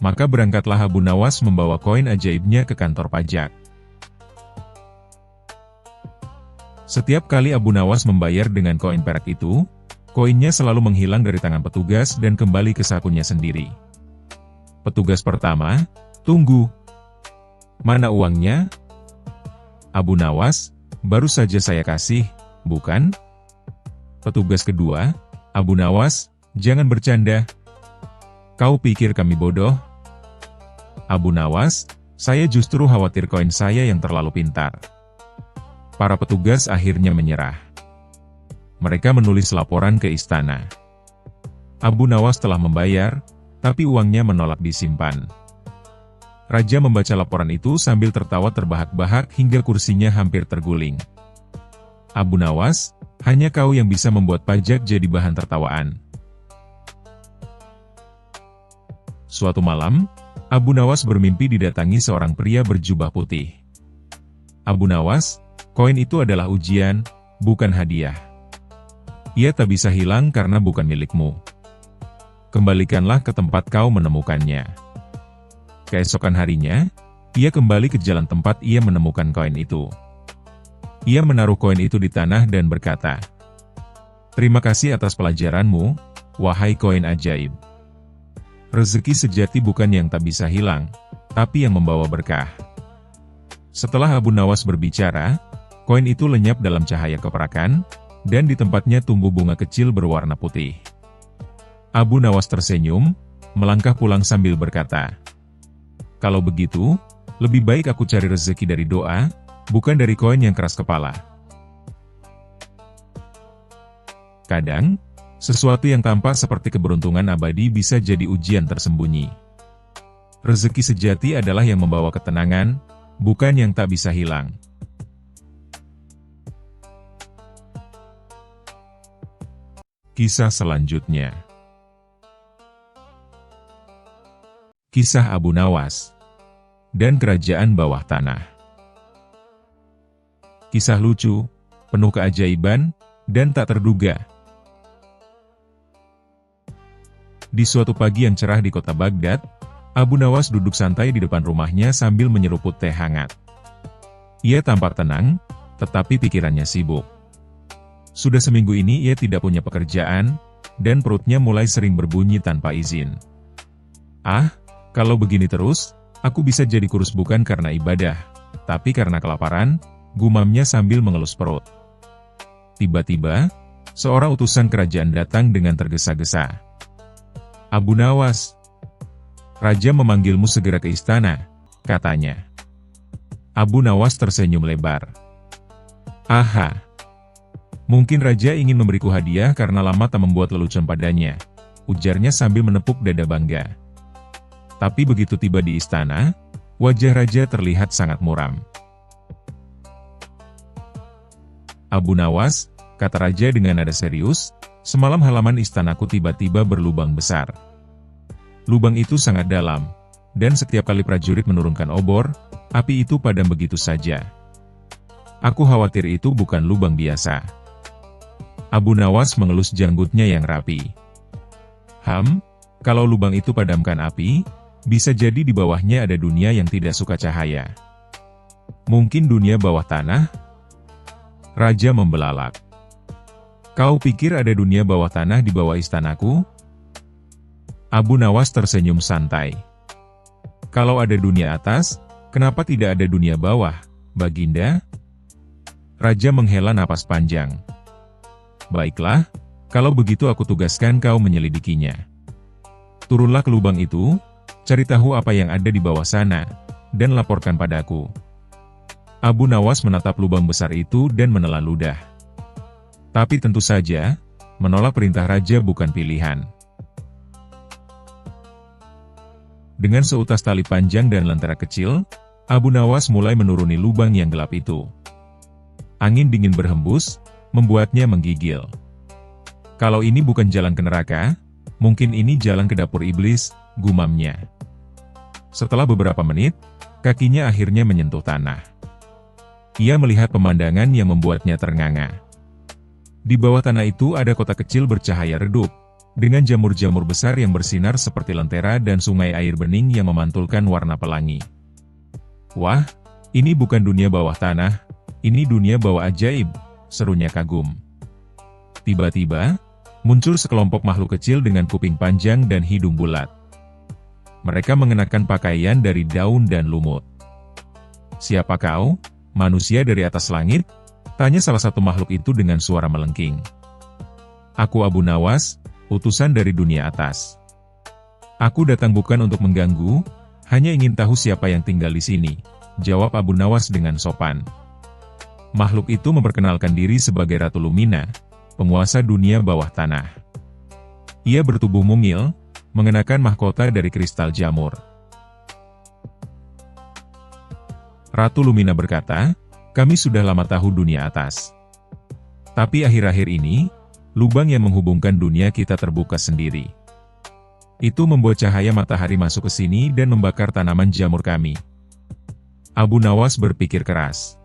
Maka berangkatlah Abu Nawas membawa koin ajaibnya ke kantor pajak. Setiap kali Abu Nawas membayar dengan koin perak itu, koinnya selalu menghilang dari tangan petugas dan kembali ke sakunya sendiri. Petugas pertama, "Tunggu. Mana uangnya?" "Abu Nawas, baru saja saya kasih, bukan?" Petugas kedua, "Abu Nawas, jangan bercanda. Kau pikir kami bodoh?" "Abu Nawas, saya justru khawatir koin saya yang terlalu pintar." Para petugas akhirnya menyerah. Mereka menulis laporan ke istana. Abu Nawas telah membayar, tapi uangnya menolak disimpan. Raja membaca laporan itu sambil tertawa terbahak-bahak hingga kursinya hampir terguling. "Abu Nawas, hanya kau yang bisa membuat pajak jadi bahan tertawaan." Suatu malam, Abu Nawas bermimpi didatangi seorang pria berjubah putih. "Abu Nawas, koin itu adalah ujian, bukan hadiah. Ia tak bisa hilang karena bukan milikmu. Kembalikanlah ke tempat kau menemukannya." Keesokan harinya, ia kembali ke jalan tempat ia menemukan koin itu. Ia menaruh koin itu di tanah dan berkata, "Terima kasih atas pelajaranmu, wahai koin ajaib. Rezeki sejati bukan yang tak bisa hilang, tapi yang membawa berkah." Setelah Abu Nawas berbicara, koin itu lenyap dalam cahaya keperakan, dan di tempatnya tumbuh bunga kecil berwarna putih. Abu Nawas tersenyum, melangkah pulang sambil berkata, "Kalau begitu, lebih baik aku cari rezeki dari doa, bukan dari koin yang keras kepala." Kadang, sesuatu yang tampak seperti keberuntungan abadi bisa jadi ujian tersembunyi. Rezeki sejati adalah yang membawa ketenangan, bukan yang tak bisa hilang. Kisah selanjutnya. Kisah Abu Nawas dan Kerajaan Bawah Tanah. Kisah lucu, penuh keajaiban, dan tak terduga. Di suatu pagi yang cerah di kota Baghdad, Abu Nawas duduk santai di depan rumahnya sambil menyeruput teh hangat. Ia tampak tenang, tetapi pikirannya sibuk. Sudah seminggu ini ia tidak punya pekerjaan, dan perutnya mulai sering berbunyi tanpa izin. "Ah, kalau begini terus, aku bisa jadi kurus bukan karena ibadah, tapi karena kelaparan," gumamnya sambil mengelus perut. Tiba-tiba, seorang utusan kerajaan datang dengan tergesa-gesa. "Abu Nawas, Raja memanggilmu segera ke istana," katanya. Abu Nawas tersenyum lebar. "Aha, mungkin Raja ingin memberiku hadiah karena lama tak membuat lelucon padanya," ujarnya sambil menepuk dada bangga. Tapi begitu tiba di istana, wajah Raja terlihat sangat muram. "Abu Nawas," kata Raja dengan nada serius, "semalam halaman istanaku tiba-tiba berlubang besar. Lubang itu sangat dalam, dan setiap kali prajurit menurunkan obor, api itu padam begitu saja. Aku khawatir itu bukan lubang biasa." Abu Nawas mengelus janggutnya yang rapi. Kalau lubang itu padamkan api, bisa jadi di bawahnya ada dunia yang tidak suka cahaya. Mungkin dunia bawah tanah?" Raja membelalak. Kau pikir ada dunia bawah tanah di bawah istanaku? Abu Nawas tersenyum santai. Kalau ada dunia atas, kenapa tidak ada dunia bawah, Baginda? Raja menghela napas panjang. Baiklah, kalau begitu aku tugaskan kau menyelidikinya. Turunlah ke lubang itu, cari tahu apa yang ada di bawah sana, dan laporkan padaku. Abu Nawas menatap lubang besar itu dan menelan ludah. Tapi tentu saja, menolak perintah raja bukan pilihan. Dengan seutas tali panjang dan lentera kecil, Abu Nawas mulai menuruni lubang yang gelap itu. Angin dingin berhembus, membuatnya menggigil. Kalau ini bukan jalan ke neraka, mungkin ini jalan ke dapur iblis, gumamnya. Setelah beberapa menit, kakinya akhirnya menyentuh tanah. Ia melihat pemandangan yang membuatnya ternganga. Di bawah tanah itu ada kota kecil bercahaya redup, dengan jamur-jamur besar yang bersinar seperti lentera dan sungai air bening yang memantulkan warna pelangi. Wah, ini bukan dunia bawah tanah, ini dunia bawah ajaib, serunya kagum. Tiba-tiba, muncul sekelompok makhluk kecil dengan kuping panjang dan hidung bulat. Mereka mengenakan pakaian dari daun dan lumut. Siapa kau, manusia dari atas langit? Tanya salah satu makhluk itu dengan suara melengking. Aku Abu Nawas, utusan dari dunia atas. Aku datang bukan untuk mengganggu, hanya ingin tahu siapa yang tinggal di sini, jawab Abu Nawas dengan sopan. Makhluk itu memperkenalkan diri sebagai Ratu Lumina, penguasa dunia bawah tanah. Ia bertubuh mungil, mengenakan mahkota dari kristal jamur. Ratu Lumina berkata, kami sudah lama tahu dunia atas. Tapi akhir-akhir ini, lubang yang menghubungkan dunia kita terbuka sendiri. Itu membuat cahaya matahari masuk ke sini dan membakar tanaman jamur kami. Abu Nawas berpikir keras.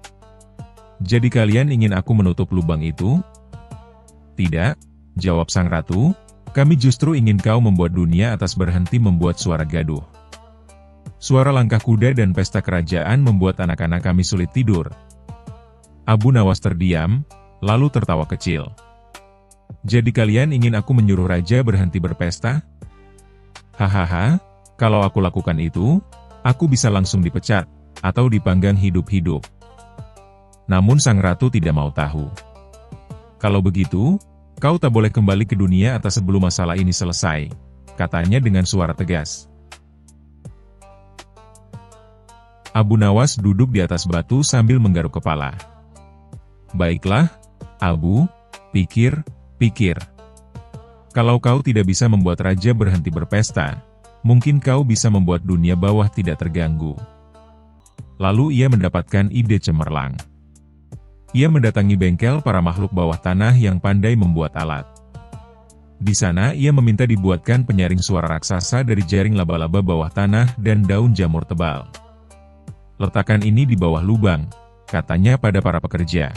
Jadi kalian ingin aku menutup lubang itu? Tidak, jawab sang ratu, kami justru ingin kau membuat dunia atas berhenti membuat suara gaduh. Suara langkah kuda dan pesta kerajaan membuat anak-anak kami sulit tidur. Abu Nawas terdiam, lalu tertawa kecil. Jadi kalian ingin aku menyuruh raja berhenti berpesta? Hahaha, kalau aku lakukan itu, aku bisa langsung dipecat, atau dipanggang hidup-hidup. Namun sang ratu tidak mau tahu. Kalau begitu, kau tak boleh kembali ke dunia atas sebelum masalah ini selesai, katanya dengan suara tegas. Abu Nawas duduk di atas batu sambil menggaruk kepala. Baiklah, Abu, pikir. Kalau kau tidak bisa membuat raja berhenti berpesta, mungkin kau bisa membuat dunia bawah tidak terganggu. Lalu ia mendapatkan ide cemerlang. Ia mendatangi bengkel para makhluk bawah tanah yang pandai membuat alat. Di sana ia meminta dibuatkan penyaring suara raksasa dari jaring laba-laba bawah tanah dan daun jamur tebal. Letakkan ini di bawah lubang, katanya pada para pekerja.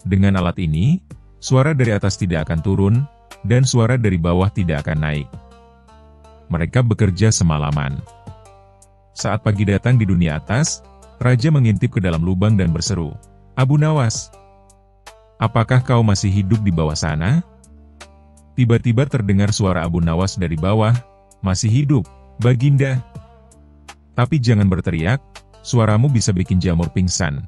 Dengan alat ini, suara dari atas tidak akan turun, dan suara dari bawah tidak akan naik. Mereka bekerja semalaman. Saat pagi datang di dunia atas, raja mengintip ke dalam lubang dan berseru, Abu Nawas, apakah kau masih hidup di bawah sana? Tiba-tiba terdengar suara Abu Nawas dari bawah, masih hidup, Baginda. Tapi jangan berteriak, suaramu bisa bikin jamur pingsan.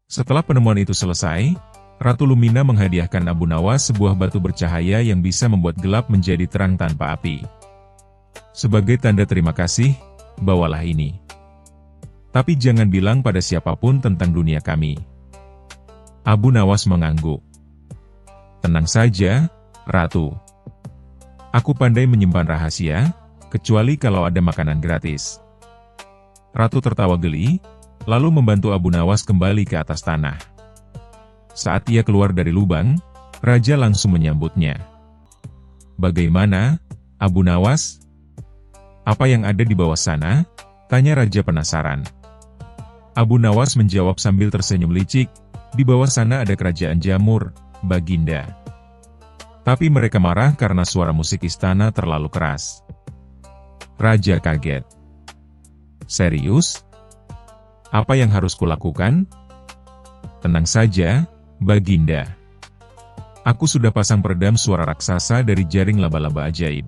Setelah penemuan itu selesai, Ratu Lumina menghadiahkan Abu Nawas sebuah batu bercahaya yang bisa membuat gelap menjadi terang tanpa api. Sebagai tanda terima kasih, bawalah ini. Tapi jangan bilang pada siapapun tentang dunia kami. Abu Nawas mengangguk. Tenang saja, Ratu. Aku pandai menyimpan rahasia, kecuali kalau ada makanan gratis. Ratu tertawa geli, lalu membantu Abu Nawas kembali ke atas tanah. Saat ia keluar dari lubang, raja langsung menyambutnya. Bagaimana, Abu Nawas? Apa yang ada di bawah sana? Tanya raja penasaran. Abu Nawas menjawab sambil tersenyum licik, di bawah sana ada kerajaan jamur, Baginda. Tapi mereka marah karena suara musik istana terlalu keras. Raja kaget. Serius? Apa yang harus kulakukan? Tenang saja, Baginda. Aku sudah pasang peredam suara raksasa dari jaring laba-laba ajaib.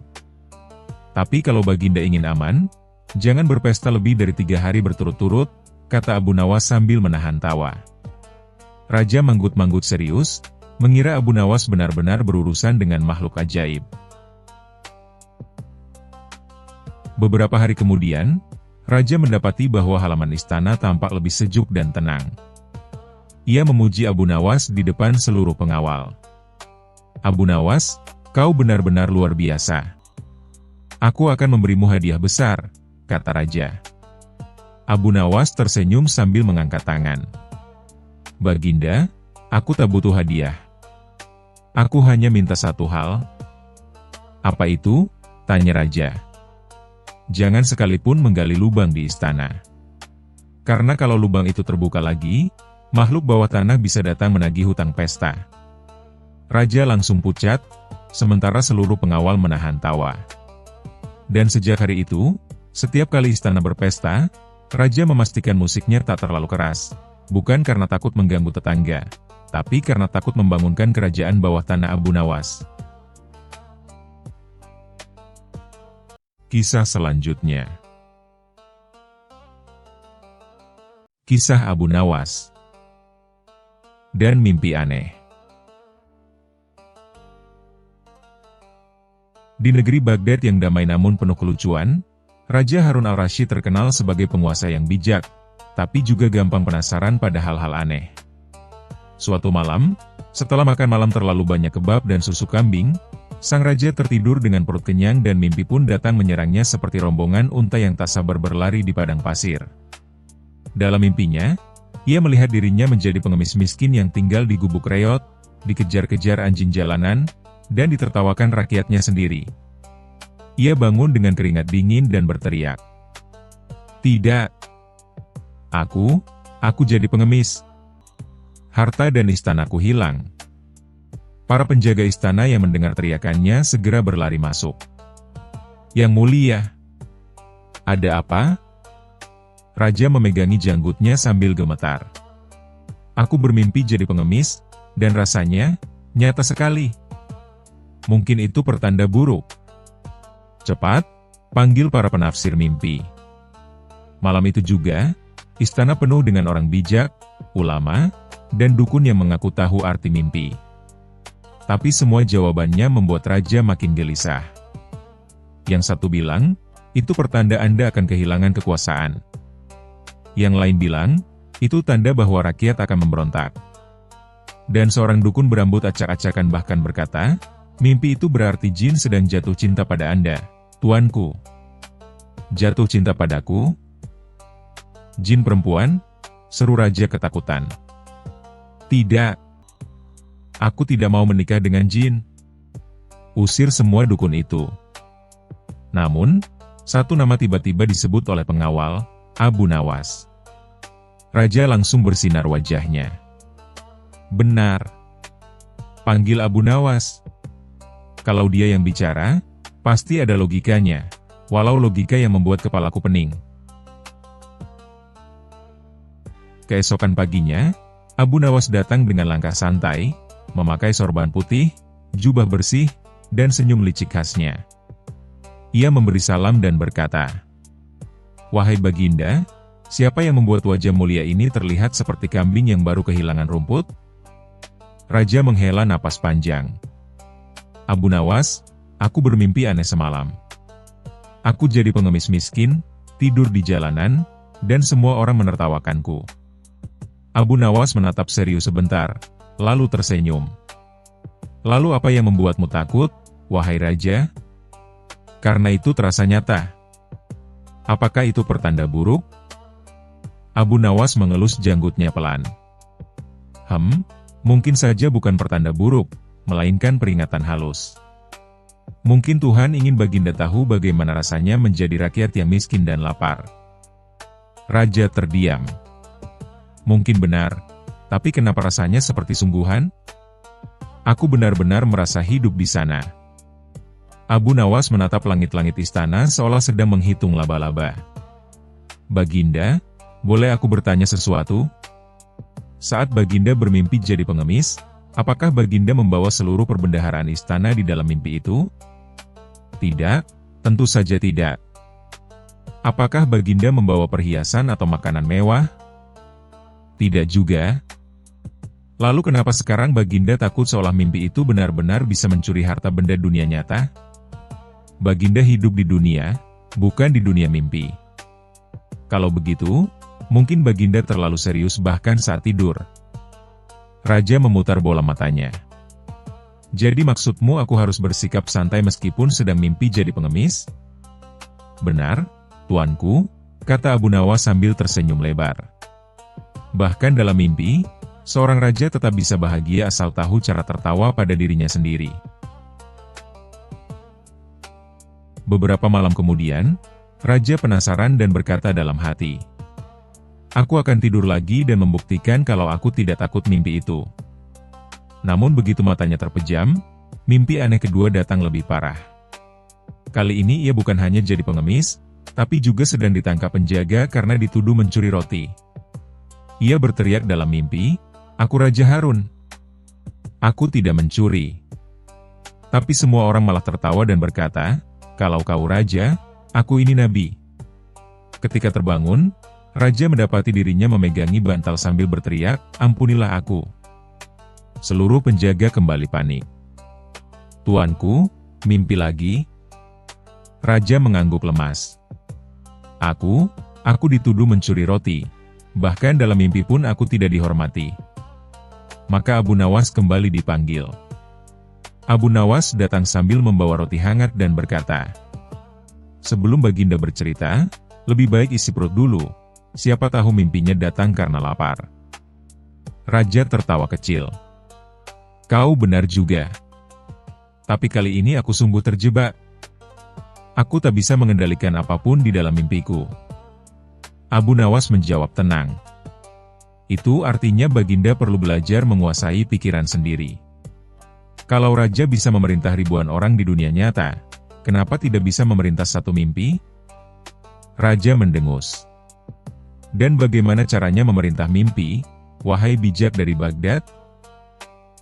Tapi kalau Baginda ingin aman, jangan berpesta lebih dari 3 hari berturut-turut, kata Abu Nawas sambil menahan tawa. Raja manggut-manggut serius, mengira Abu Nawas benar-benar berurusan dengan makhluk ajaib. Beberapa hari kemudian, Raja mendapati bahwa halaman istana tampak lebih sejuk dan tenang. Ia memuji Abu Nawas di depan seluruh pengawal. Abu Nawas, kau benar-benar luar biasa. Aku akan memberimu hadiah besar, kata Raja. Abu Nawas tersenyum sambil mengangkat tangan. Baginda, aku tak butuh hadiah. Aku hanya minta satu hal. Apa itu? Tanya Raja. Jangan sekalipun menggali lubang di istana. Karena kalau lubang itu terbuka lagi, makhluk bawah tanah bisa datang menagih hutang pesta. Raja langsung pucat, sementara seluruh pengawal menahan tawa. Dan sejak hari itu, setiap kali istana berpesta, Raja memastikan musiknya tak terlalu keras, bukan karena takut mengganggu tetangga, tapi karena takut membangunkan kerajaan bawah tanah Abu Nawas. Kisah selanjutnya. Kisah Abu Nawas dan mimpi aneh. Di negeri Baghdad yang damai namun penuh kelucuan, Raja Harun al-Rasyid terkenal sebagai penguasa yang bijak, tapi juga gampang penasaran pada hal-hal aneh. Suatu malam, setelah makan malam terlalu banyak kebab dan susu kambing, sang raja tertidur dengan perut kenyang dan mimpi pun datang menyerangnya seperti rombongan unta yang tak sabar berlari di padang pasir. Dalam mimpinya, ia melihat dirinya menjadi pengemis miskin yang tinggal di gubuk reot, dikejar-kejar anjing jalanan, dan ditertawakan rakyatnya sendiri. Ia bangun dengan keringat dingin dan berteriak. Tidak. Aku jadi pengemis. Harta dan istanaku hilang. Para penjaga istana yang mendengar teriakannya segera berlari masuk. Yang mulia. Ada apa? Raja memegangi janggutnya sambil gemetar. Aku bermimpi jadi pengemis, dan rasanya nyata sekali. Mungkin itu pertanda buruk. Cepat, panggil para penafsir mimpi. Malam itu juga, istana penuh dengan orang bijak, ulama, dan dukun yang mengaku tahu arti mimpi. Tapi semua jawabannya membuat Raja makin gelisah. Yang satu bilang, itu pertanda Anda akan kehilangan kekuasaan. Yang lain bilang, itu tanda bahwa rakyat akan memberontak. Dan seorang dukun berambut acak-acakan bahkan berkata, mimpi itu berarti jin sedang jatuh cinta pada Anda, tuanku. Jatuh cinta padaku? Jin perempuan? Seru Raja ketakutan. Tidak. Aku tidak mau menikah dengan jin. Usir semua dukun itu. Namun, satu nama tiba-tiba disebut oleh pengawal, Abu Nawas. Raja langsung bersinar wajahnya. Benar. Panggil Abu Nawas. Kalau dia yang bicara, pasti ada logikanya, walau logika yang membuat kepalaku pening. Keesokan paginya, Abu Nawas datang dengan langkah santai, memakai sorban putih, jubah bersih, dan senyum licik khasnya. Ia memberi salam dan berkata, Wahai Baginda, siapa yang membuat wajah mulia ini terlihat seperti kambing yang baru kehilangan rumput? Raja menghela napas panjang. Abu Nawas, aku bermimpi aneh semalam. Aku jadi pengemis miskin, tidur di jalanan, dan semua orang menertawakanku. Abu Nawas menatap serius sebentar, lalu tersenyum. Lalu apa yang membuatmu takut, wahai Raja? Karena itu terasa nyata. Apakah itu pertanda buruk? Abu Nawas mengelus janggutnya pelan. Mungkin saja bukan pertanda buruk, melainkan peringatan halus. Mungkin Tuhan ingin Baginda tahu bagaimana rasanya menjadi rakyat yang miskin dan lapar. Raja terdiam. Mungkin benar, tapi kenapa rasanya seperti sungguhan? Aku benar-benar merasa hidup di sana. Abu Nawas menatap langit-langit istana seolah sedang menghitung laba-laba. Baginda, boleh aku bertanya sesuatu? saat Baginda bermimpi jadi pengemis, apakah Baginda membawa seluruh perbendaharaan istana di dalam mimpi itu? Tidak, tentu saja tidak. Apakah Baginda membawa perhiasan atau makanan mewah? Tidak juga. Lalu kenapa sekarang Baginda takut seolah mimpi itu benar-benar bisa mencuri harta benda dunia nyata? Baginda hidup di dunia, bukan di dunia mimpi. Kalau begitu, mungkin Baginda terlalu serius bahkan saat tidur. Raja memutar bola matanya. Jadi maksudmu aku harus bersikap santai meskipun sedang mimpi jadi pengemis? Benar, tuanku, kata Abu Nawas sambil tersenyum lebar. Bahkan dalam mimpi, seorang raja tetap bisa bahagia asal tahu cara tertawa pada dirinya sendiri. Beberapa malam kemudian, Raja penasaran dan berkata dalam hati, "Aku akan tidur lagi dan membuktikan kalau aku tidak takut mimpi itu." Namun begitu matanya terpejam, mimpi aneh kedua datang lebih parah. Kali ini ia bukan hanya jadi pengemis, tapi juga sedang ditangkap penjaga karena dituduh mencuri roti. Ia berteriak dalam mimpi, "Aku Raja Harun. Aku tidak mencuri." Tapi semua orang malah tertawa dan berkata, "Kalau kau raja, aku ini nabi." Ketika terbangun, Raja mendapati dirinya memegangi bantal sambil berteriak, "Ampunilah aku." Seluruh penjaga kembali panik. "Tuanku, mimpi lagi?" Raja mengangguk lemas. Aku dituduh mencuri roti. Bahkan dalam mimpi pun aku tidak dihormati." Maka Abu Nawas kembali dipanggil. Abu Nawas datang sambil membawa roti hangat dan berkata, "Sebelum Baginda bercerita, lebih baik isi perut dulu, siapa tahu mimpinya datang karena lapar." Raja tertawa kecil. "Kau benar juga. Tapi kali ini aku sungguh terjebak. Aku tak bisa mengendalikan apapun di dalam mimpiku." Abu Nawas menjawab tenang. "Itu artinya Baginda perlu belajar menguasai pikiran sendiri. Kalau Raja bisa memerintah ribuan orang di dunia nyata, kenapa tidak bisa memerintah satu mimpi?" Raja mendengus. "Dan bagaimana caranya memerintah mimpi, wahai bijak dari Baghdad?"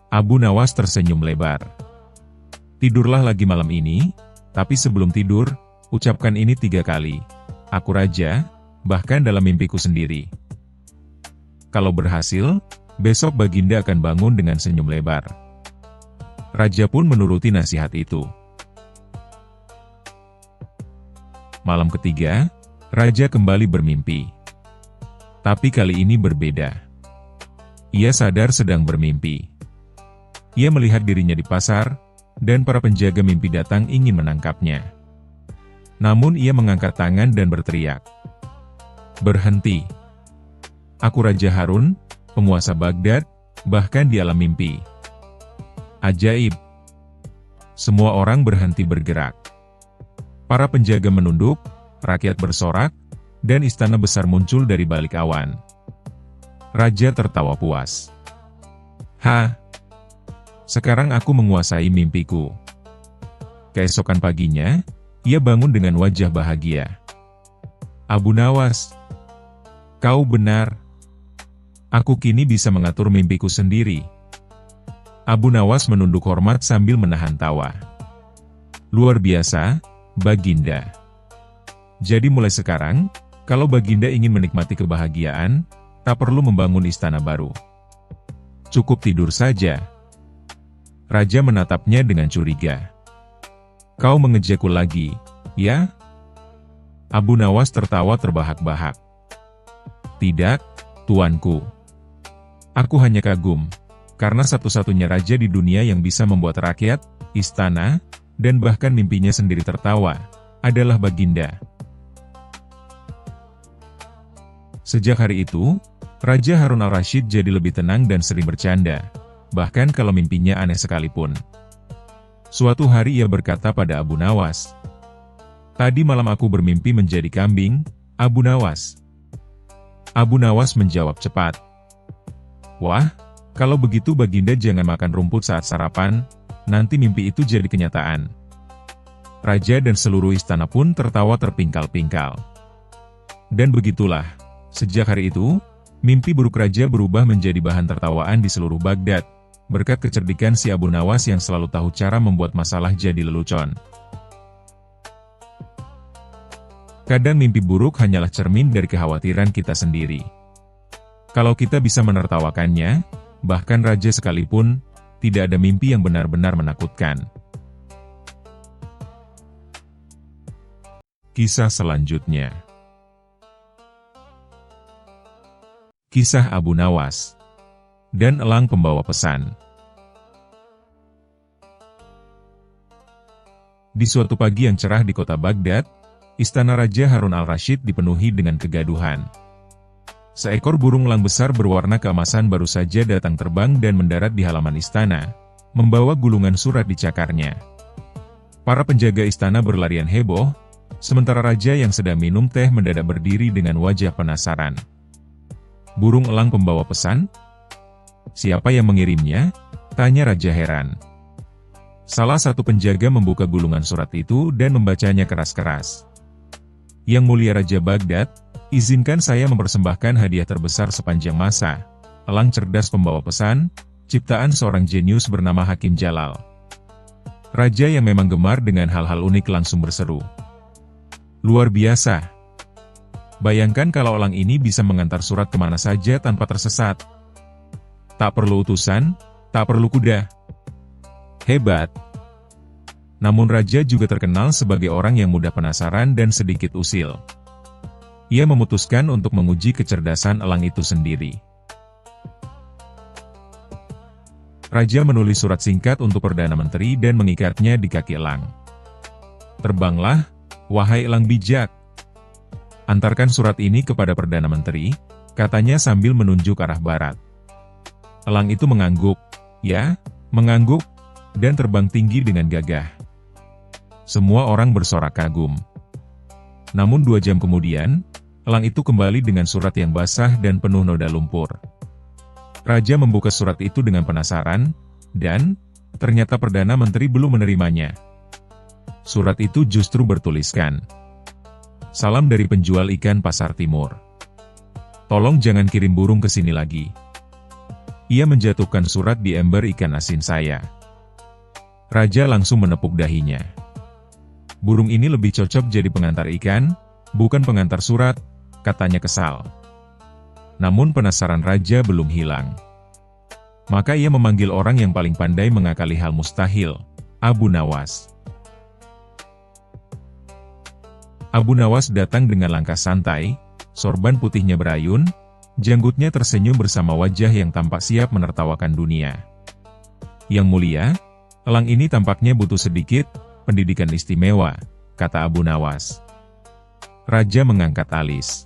Abu Nawas tersenyum lebar. "Tidurlah lagi malam ini, tapi sebelum tidur, ucapkan ini 3 kali. Aku Raja, bahkan dalam mimpiku sendiri. Kalau berhasil, besok Baginda akan bangun dengan senyum lebar." Raja pun menuruti nasihat itu. Malam ketiga, Raja kembali bermimpi. Tapi kali ini berbeda. Ia sadar sedang bermimpi. Ia melihat dirinya di pasar, dan para penjaga mimpi datang ingin menangkapnya. Namun ia mengangkat tangan dan berteriak, "Berhenti. Aku Raja Harun, penguasa Baghdad, bahkan di alam mimpi." Ajaib. Semua orang berhenti bergerak. Para penjaga menunduk, rakyat bersorak, dan istana besar muncul dari balik awan. Raja tertawa puas. Sekarang aku menguasai mimpiku." Keesokan paginya, ia bangun dengan wajah bahagia. "Abu Nawas, kau benar. Aku kini bisa mengatur mimpiku sendiri." Abu Nawas menunduk hormat sambil menahan tawa. "Luar biasa, Baginda. Jadi mulai sekarang, kalau Baginda ingin menikmati kebahagiaan, tak perlu membangun istana baru. Cukup tidur saja." Raja menatapnya dengan curiga. "Kau mengejakku lagi, ya?" Abu Nawas tertawa terbahak-bahak. "Tidak, tuanku. Aku hanya kagum. Karena satu-satunya raja di dunia yang bisa membuat rakyat, istana, dan bahkan mimpinya sendiri tertawa, adalah Baginda." Sejak hari itu, Raja Harun al-Rashid jadi lebih tenang dan sering bercanda, bahkan kalau mimpinya aneh sekalipun. Suatu hari ia berkata pada Abu Nawas, "Tadi malam aku bermimpi menjadi kambing, Abu Nawas." Abu Nawas menjawab cepat, "Wah, kalau begitu Baginda jangan makan rumput saat sarapan, nanti mimpi itu jadi kenyataan." Raja dan seluruh istana pun tertawa terpingkal-pingkal. Dan begitulah, sejak hari itu, Mimpi buruk raja berubah menjadi bahan tertawaan di seluruh Baghdad, berkat kecerdikan si Abu Nawas yang selalu tahu cara membuat masalah jadi lelucon. Kadang mimpi buruk hanyalah cermin dari kekhawatiran kita sendiri. Kalau kita bisa menertawakannya, bahkan raja sekalipun, tidak ada mimpi yang benar-benar menakutkan. Kisah selanjutnya. Kisah Abu Nawas dan elang pembawa pesan. Di suatu pagi yang cerah di kota Baghdad, istana Raja Harun al-Rashid dipenuhi dengan kegaduhan. Seekor burung elang besar berwarna keemasan baru saja datang terbang dan mendarat di halaman istana, membawa gulungan surat di cakarnya. Para penjaga istana berlarian heboh, sementara raja yang sedang minum teh mendadak berdiri dengan wajah penasaran. Burung elang pembawa pesan? Siapa yang mengirimnya? Tanya raja heran. Salah satu penjaga membuka gulungan surat itu dan membacanya keras-keras. Yang mulia Raja Baghdad, izinkan saya mempersembahkan hadiah terbesar sepanjang masa. Elang cerdas pembawa pesan, ciptaan seorang jenius bernama Hakim Jalal. Raja yang memang gemar dengan hal-hal unik langsung berseru. Luar biasa. Bayangkan kalau elang ini bisa mengantar surat kemana saja tanpa tersesat. Tak perlu utusan, tak perlu kuda. Hebat. Namun raja juga terkenal sebagai orang yang mudah penasaran dan sedikit usil. Ia memutuskan untuk menguji kecerdasan elang itu sendiri. Raja menulis surat singkat untuk Perdana Menteri dan mengikatnya di kaki elang. Terbanglah, wahai elang bijak. Antarkan surat ini kepada Perdana Menteri, katanya sambil menunjuk arah barat. Elang itu mengangguk, ya, mengangguk, dan terbang tinggi dengan gagah. Semua orang bersorak kagum. Namun 2 jam kemudian, elang itu kembali dengan surat yang basah dan penuh noda lumpur. Raja membuka surat itu dengan penasaran, dan ternyata Perdana Menteri belum menerimanya. Surat itu justru bertuliskan, salam dari penjual ikan pasar timur. Tolong jangan kirim burung ke sini lagi. Ia menjatuhkan surat di ember ikan asin saya. Raja langsung menepuk dahinya. Burung ini lebih cocok jadi pengantar ikan, bukan pengantar surat, katanya kesal. Namun penasaran raja belum hilang. Maka ia memanggil orang yang paling pandai mengakali hal mustahil, Abu Nawas. Abu Nawas datang dengan langkah santai, sorban putihnya berayun, janggutnya tersenyum bersama wajah yang tampak siap menertawakan dunia. Yang mulia, elang ini tampaknya butuh sedikit pendidikan istimewa, kata Abu Nawas. Raja mengangkat alis.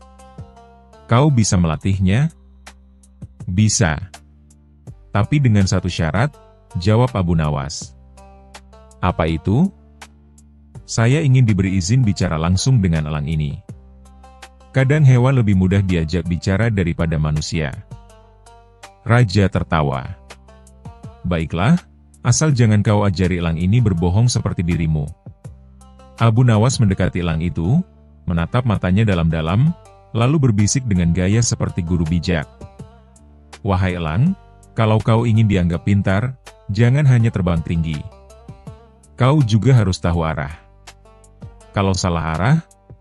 Kau bisa melatihnya? Bisa. Tapi dengan satu syarat, jawab Abu Nawas. Apa itu? Saya ingin diberi izin bicara langsung dengan elang ini. Kadang hewan lebih mudah diajak bicara daripada manusia. Raja tertawa. Baiklah, asal jangan kau ajari elang ini berbohong seperti dirimu. Abu Nawas mendekati elang itu, menatap matanya dalam-dalam, lalu berbisik dengan gaya seperti guru bijak. Wahai elang, kalau kau ingin dianggap pintar, jangan hanya terbang tinggi. Kau juga harus tahu arah. Kalau salah arah,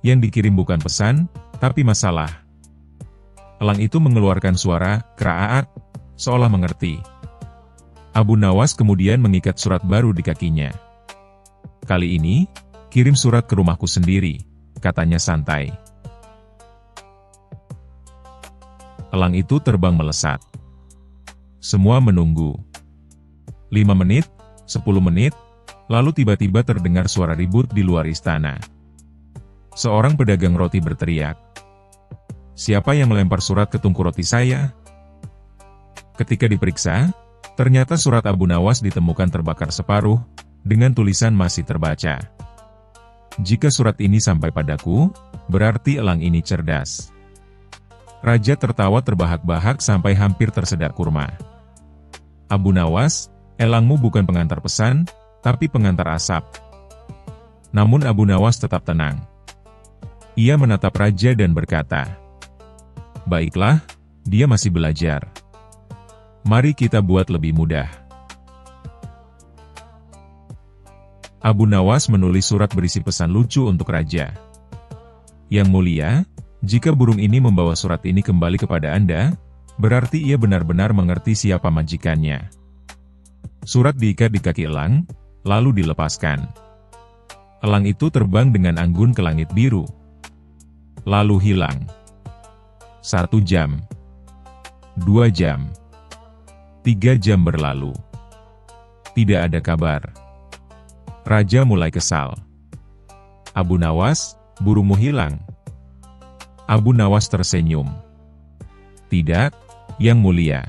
yang dikirim bukan pesan, tapi masalah. Elang itu mengeluarkan suara "kraaat", seolah mengerti. Abu Nawas kemudian mengikat surat baru di kakinya. Kali ini, kirim surat ke rumahku sendiri, katanya santai. Elang itu terbang melesat. Semua menunggu. 5 menit, 10 menit, lalu tiba-tiba terdengar suara ribut di luar istana. Seorang pedagang roti berteriak. Siapa yang melempar surat ke tungku roti saya? Ketika diperiksa, ternyata surat Abu Nawas ditemukan terbakar separuh, dengan tulisan masih terbaca. Jika surat ini sampai padaku, berarti elang ini cerdas. Raja tertawa terbahak-bahak sampai hampir tersedak kurma. Abu Nawas, elangmu bukan pengantar pesan, tapi pengantar asap. Namun Abu Nawas tetap tenang. Ia menatap raja dan berkata, baiklah, dia masih belajar. Mari kita buat lebih mudah. Abu Nawas menulis surat berisi pesan lucu untuk raja. Yang mulia, jika burung ini membawa surat ini kembali kepada Anda, berarti ia benar-benar mengerti siapa majikannya. Surat diikat di kaki elang, lalu dilepaskan. Elang itu terbang dengan anggun ke langit biru. Lalu hilang. 1 jam. 2 jam. 3 jam berlalu. Tidak ada kabar. Raja mulai kesal. Abu Nawas, burungmu hilang. Abu Nawas tersenyum. Tidak, Yang Mulia.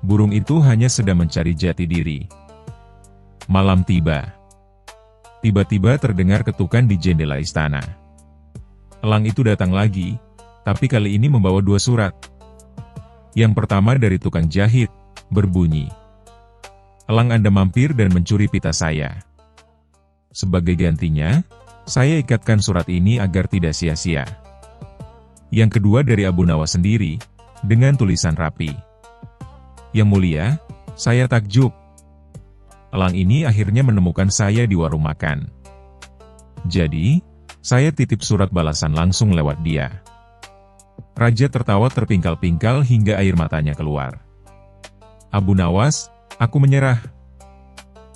Burung itu hanya sedang mencari jati diri. Malam tiba. Tiba-tiba terdengar ketukan di jendela istana. Elang itu datang lagi, tapi kali ini membawa 2 surat. Yang pertama dari tukang jahit, berbunyi, "Elang Anda mampir dan mencuri pita saya. Sebagai gantinya, saya ikatkan surat ini agar tidak sia-sia." Yang kedua dari Abu Nawas sendiri, dengan tulisan rapi, "Yang Mulia, saya takjub. Elang ini akhirnya menemukan saya di warung makan. Jadi, saya titip surat balasan langsung lewat dia." Raja tertawa terpingkal-pingkal hingga air matanya keluar. "Abu Nawas, aku menyerah.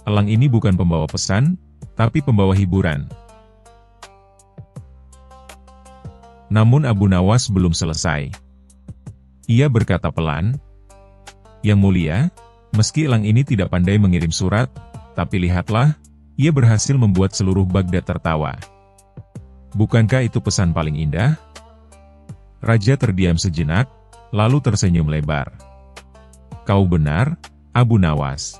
Elang ini bukan pembawa pesan, tapi pembawa hiburan." Namun Abu Nawas belum selesai. Ia berkata pelan, "Yang Mulia, meski elang ini tidak pandai mengirim surat, tapi lihatlah, ia berhasil membuat seluruh Baghdad tertawa. Bukankah itu pesan paling indah?" Raja terdiam sejenak, lalu tersenyum lebar. "Kau benar, Abu Nawas.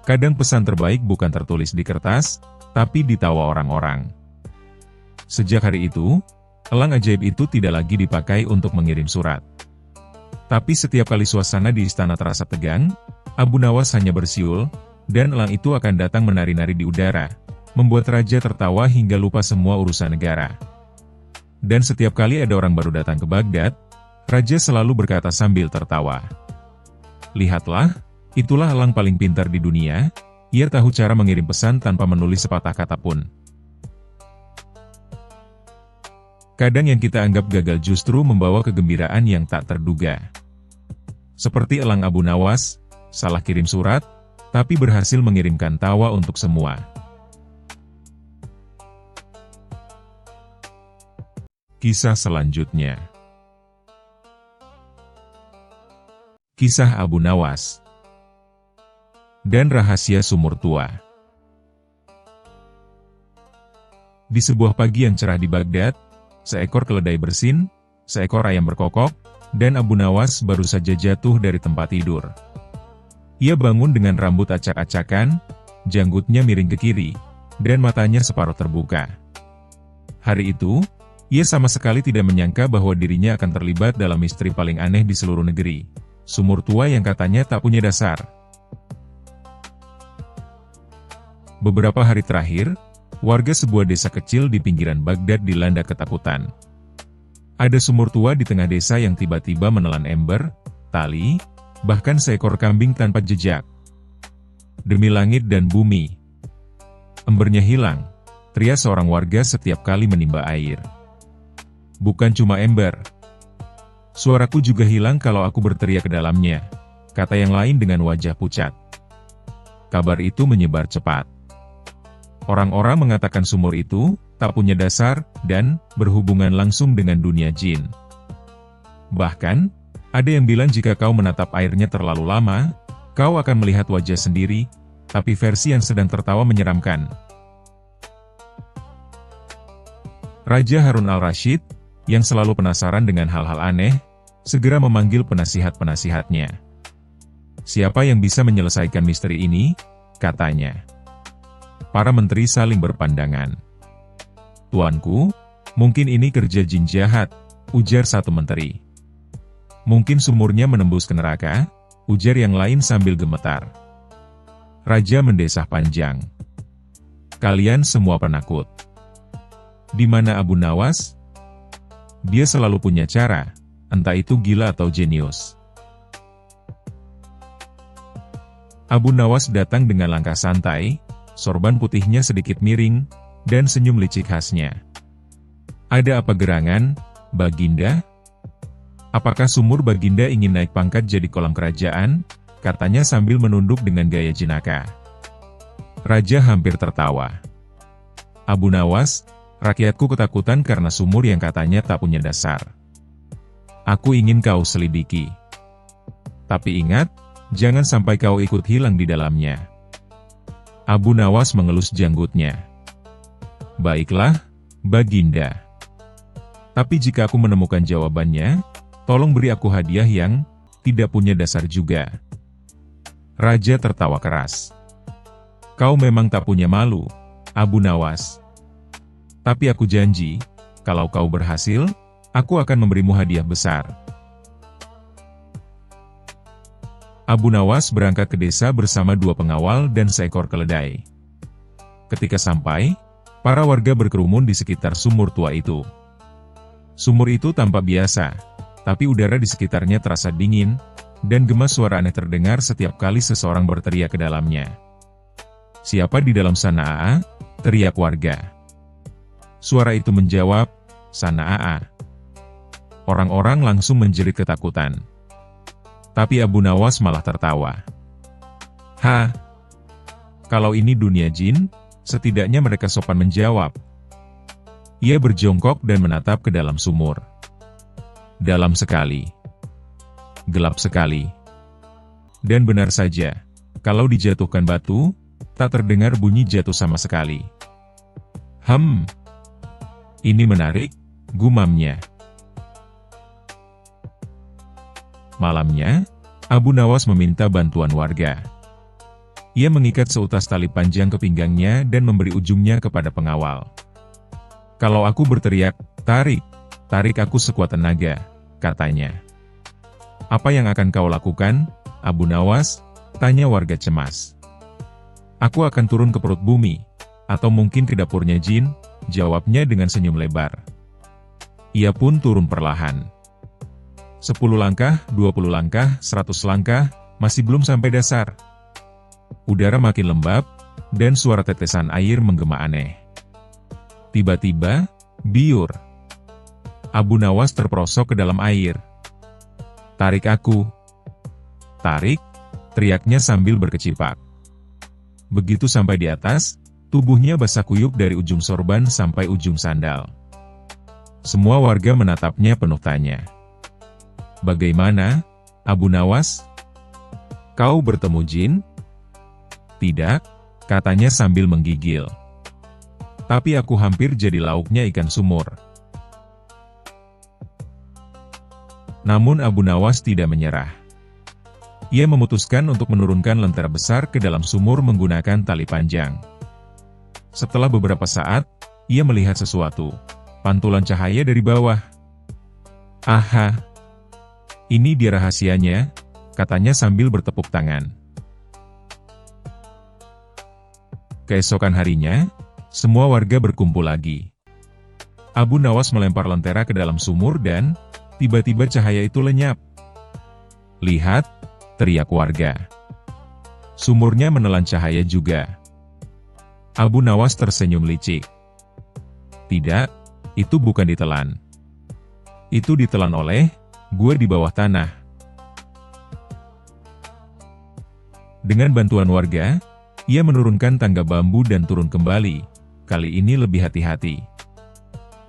Kadang pesan terbaik bukan tertulis di kertas, tapi di tawa orang-orang." Sejak hari itu, elang ajaib itu tidak lagi dipakai untuk mengirim surat. Tapi setiap kali suasana di istana terasa tegang, Abu Nawas hanya bersiul, dan elang itu akan datang menari-nari di udara, membuat raja tertawa hingga lupa semua urusan negara. Dan setiap kali ada orang baru datang ke Baghdad, raja selalu berkata sambil tertawa, "Lihatlah, itulah elang paling pintar di dunia, ia tahu cara mengirim pesan tanpa menulis sepatah kata pun." Kadang yang kita anggap gagal justru membawa kegembiraan yang tak terduga. Seperti elang Abu Nawas, salah kirim surat, tapi berhasil mengirimkan tawa untuk semua. Kisah selanjutnya. Kisah Abu Nawas dan rahasia sumur tua. Di sebuah pagi yang cerah di Baghdad, seekor keledai bersin, seekor ayam berkokok, dan Abu Nawas baru saja jatuh dari tempat tidur. Ia bangun dengan rambut acak-acakan, janggutnya miring ke kiri, dan matanya separuh terbuka. Hari itu, ia sama sekali tidak menyangka bahwa dirinya akan terlibat dalam misteri paling aneh di seluruh negeri, sumur tua yang katanya tak punya dasar. Beberapa hari terakhir, warga sebuah desa kecil di pinggiran Baghdad dilanda ketakutan. Ada sumur tua di tengah desa yang tiba-tiba menelan ember, tali, bahkan seekor kambing tanpa jejak. Demi langit dan bumi, embernya hilang, teriak seorang warga setiap kali menimba air. "Bukan cuma ember. Suaraku juga hilang kalau aku berteriak ke dalamnya," kata yang lain dengan wajah pucat. Kabar itu menyebar cepat. Orang-orang mengatakan sumur itu tak punya dasar dan berhubungan langsung dengan dunia jin. Bahkan, ada yang bilang jika kau menatap airnya terlalu lama, kau akan melihat wajah sendiri, tapi versi yang sedang tertawa menyeramkan. Raja Harun al-Rashid, yang selalu penasaran dengan hal-hal aneh, segera memanggil penasihat-penasihatnya. "Siapa yang bisa menyelesaikan misteri ini?" katanya. Para menteri saling berpandangan. "Tuanku, mungkin ini kerja jin jahat," ujar satu menteri. "Mungkin sumurnya menembus ke neraka," ujar yang lain sambil gemetar. Raja mendesah panjang. "Kalian semua penakut. Di mana Abu Nawas? Dia selalu punya cara," entah itu gila atau jenius. Abu Nawas datang dengan langkah santai, sorban putihnya sedikit miring, dan senyum licik khasnya. Ada apa gerangan, Baginda? Apakah sumur Baginda ingin naik pangkat jadi kolam kerajaan? Katanya sambil menunduk dengan gaya jenaka. Raja hampir tertawa. Abu Nawas, rakyatku ketakutan karena sumur yang katanya tak punya dasar. Aku ingin kau selidiki. Tapi ingat, jangan sampai kau ikut hilang di dalamnya. Abu Nawas mengelus janggutnya. Baiklah, Baginda. Tapi jika aku menemukan jawabannya, tolong beri aku hadiah yang tidak punya dasar juga. Raja tertawa keras. Kau memang tak punya malu, Abu Nawas. Tapi aku janji, kalau kau berhasil, aku akan memberimu hadiah besar. Abu Nawas berangkat ke desa bersama 2 pengawal dan seekor keledai. Ketika sampai, para warga berkerumun di sekitar sumur tua itu. Sumur itu tampak biasa, tapi udara di sekitarnya terasa dingin, dan gema suara aneh terdengar setiap kali seseorang berteriak ke dalamnya. Siapa di dalam sana, Aa? Teriak warga. Suara itu menjawab, sana Aa. Orang-orang langsung menjerit ketakutan. Tapi Abu Nawas malah tertawa. Ha! Kalau ini dunia jin, setidaknya mereka sopan menjawab. Ia berjongkok dan menatap ke dalam sumur. Dalam sekali. Gelap sekali. Dan benar saja, kalau dijatuhkan batu, tak terdengar bunyi jatuh sama sekali. Ini menarik, gumamnya. Malamnya, Abu Nawas meminta bantuan warga. Ia mengikat seutas tali panjang ke pinggangnya dan memberi ujungnya kepada pengawal. Kalau aku berteriak, tarik aku sekuat tenaga, katanya. Apa yang akan kau lakukan, Abu Nawas? Tanya warga cemas. Aku akan turun ke perut bumi, atau mungkin ke dapurnya jin, jawabnya dengan senyum lebar. Ia pun turun perlahan. 10 langkah, 20 langkah, 100 langkah, masih belum sampai dasar. Udara makin lembab, dan suara tetesan air menggema aneh. Tiba-tiba, biur. Abu Nawas terperosok ke dalam air. Tarik aku. Tarik, teriaknya sambil berkecipak. Begitu sampai di atas, tubuhnya basah kuyup dari ujung sorban sampai ujung sandal. Semua warga menatapnya penuh tanya. Bagaimana, Abu Nawas? Kau bertemu jin? Tidak, katanya sambil menggigil. Tapi aku hampir jadi lauknya ikan sumur. Namun Abu Nawas tidak menyerah. Ia memutuskan untuk menurunkan lentera besar ke dalam sumur menggunakan tali panjang. Setelah beberapa saat, ia melihat sesuatu. Pantulan cahaya dari bawah. Aha! Ini dia rahasianya, katanya sambil bertepuk tangan. Keesokan harinya, semua warga berkumpul lagi. Abu Nawas melempar lentera ke dalam sumur dan, tiba-tiba cahaya itu lenyap. Lihat, teriak warga. Sumurnya menelan cahaya juga. Abu Nawas tersenyum licik. Tidak, itu bukan ditelan. Itu ditelan oleh gua di bawah tanah. Dengan bantuan warga, ia menurunkan tangga bambu dan turun kembali, kali ini lebih hati-hati.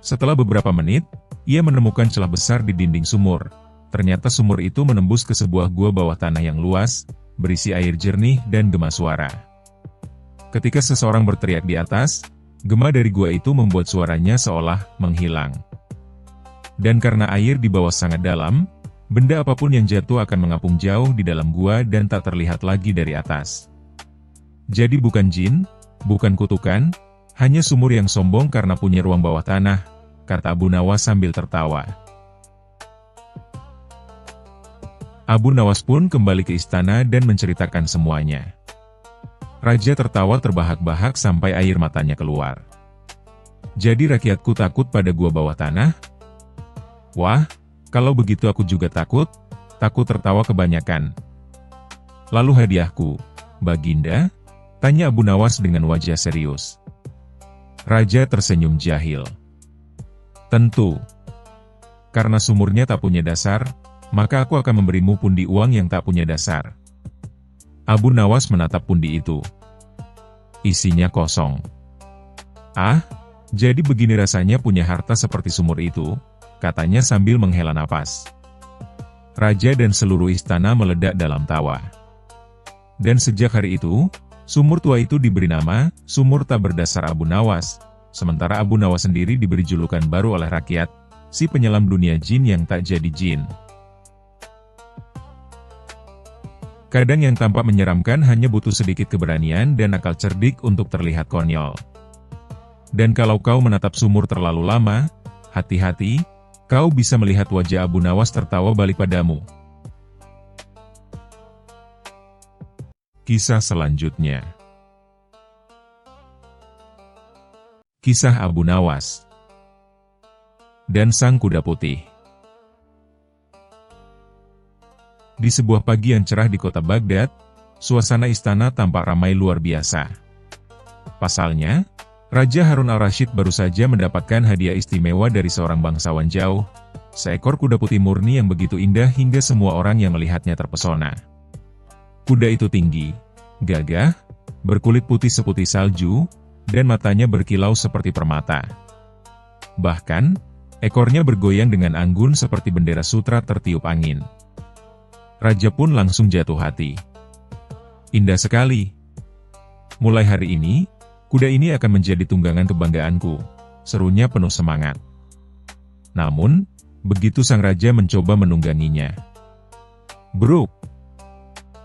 Setelah beberapa menit, ia menemukan celah besar di dinding sumur. Ternyata sumur itu menembus ke sebuah gua bawah tanah yang luas, berisi air jernih dan gema suara. Ketika seseorang berteriak di atas, gema dari gua itu membuat suaranya seolah menghilang. Dan karena air di bawah sangat dalam, benda apapun yang jatuh akan mengapung jauh di dalam gua dan tak terlihat lagi dari atas. Jadi bukan jin, bukan kutukan, hanya sumur yang sombong karena punya ruang bawah tanah, kata Abu Nawas sambil tertawa. Abu Nawas pun kembali ke istana dan menceritakan semuanya. Raja tertawa terbahak-bahak sampai air matanya keluar. Jadi rakyatku takut pada gua bawah tanah? Wah, Kalau begitu aku juga takut tertawa kebanyakan. Lalu hadiahku, Baginda? Tanya Abu Nawas dengan wajah serius. Raja tersenyum jahil. Tentu. Karena sumurnya tak punya dasar, maka aku akan memberimu pundi uang yang tak punya dasar. Abu Nawas menatap pundi itu. Isinya kosong. Ah, jadi begini rasanya punya harta seperti sumur itu, katanya sambil menghela napas. Raja dan seluruh istana meledak dalam tawa. Dan sejak hari itu, sumur tua itu diberi nama, Sumur Tak Berdasar Abu Nawas, sementara Abu Nawas sendiri diberi julukan baru oleh rakyat, si penyelam dunia jin yang tak jadi jin. Kadang yang tampak menyeramkan hanya butuh sedikit keberanian dan akal cerdik untuk terlihat konyol. Dan kalau kau menatap sumur terlalu lama, hati-hati, kau bisa melihat wajah Abu Nawas tertawa balik padamu. Kisah selanjutnya. Kisah Abu Nawas dan Sang Kuda Putih. Di sebuah pagi yang cerah di kota Baghdad, suasana istana tampak ramai luar biasa. Pasalnya, Raja Harun al-Rasyid baru saja mendapatkan hadiah istimewa dari seorang bangsawan jauh, seekor kuda putih murni yang begitu indah hingga semua orang yang melihatnya terpesona. Kuda itu tinggi, gagah, berkulit putih seputih salju, dan matanya berkilau seperti permata. Bahkan, ekornya bergoyang dengan anggun seperti bendera sutra tertiup angin. Raja pun langsung jatuh hati. Indah sekali. Mulai hari ini, kuda ini akan menjadi tunggangan kebanggaanku, serunya penuh semangat. Namun, begitu sang raja mencoba menungganginya. Bruk!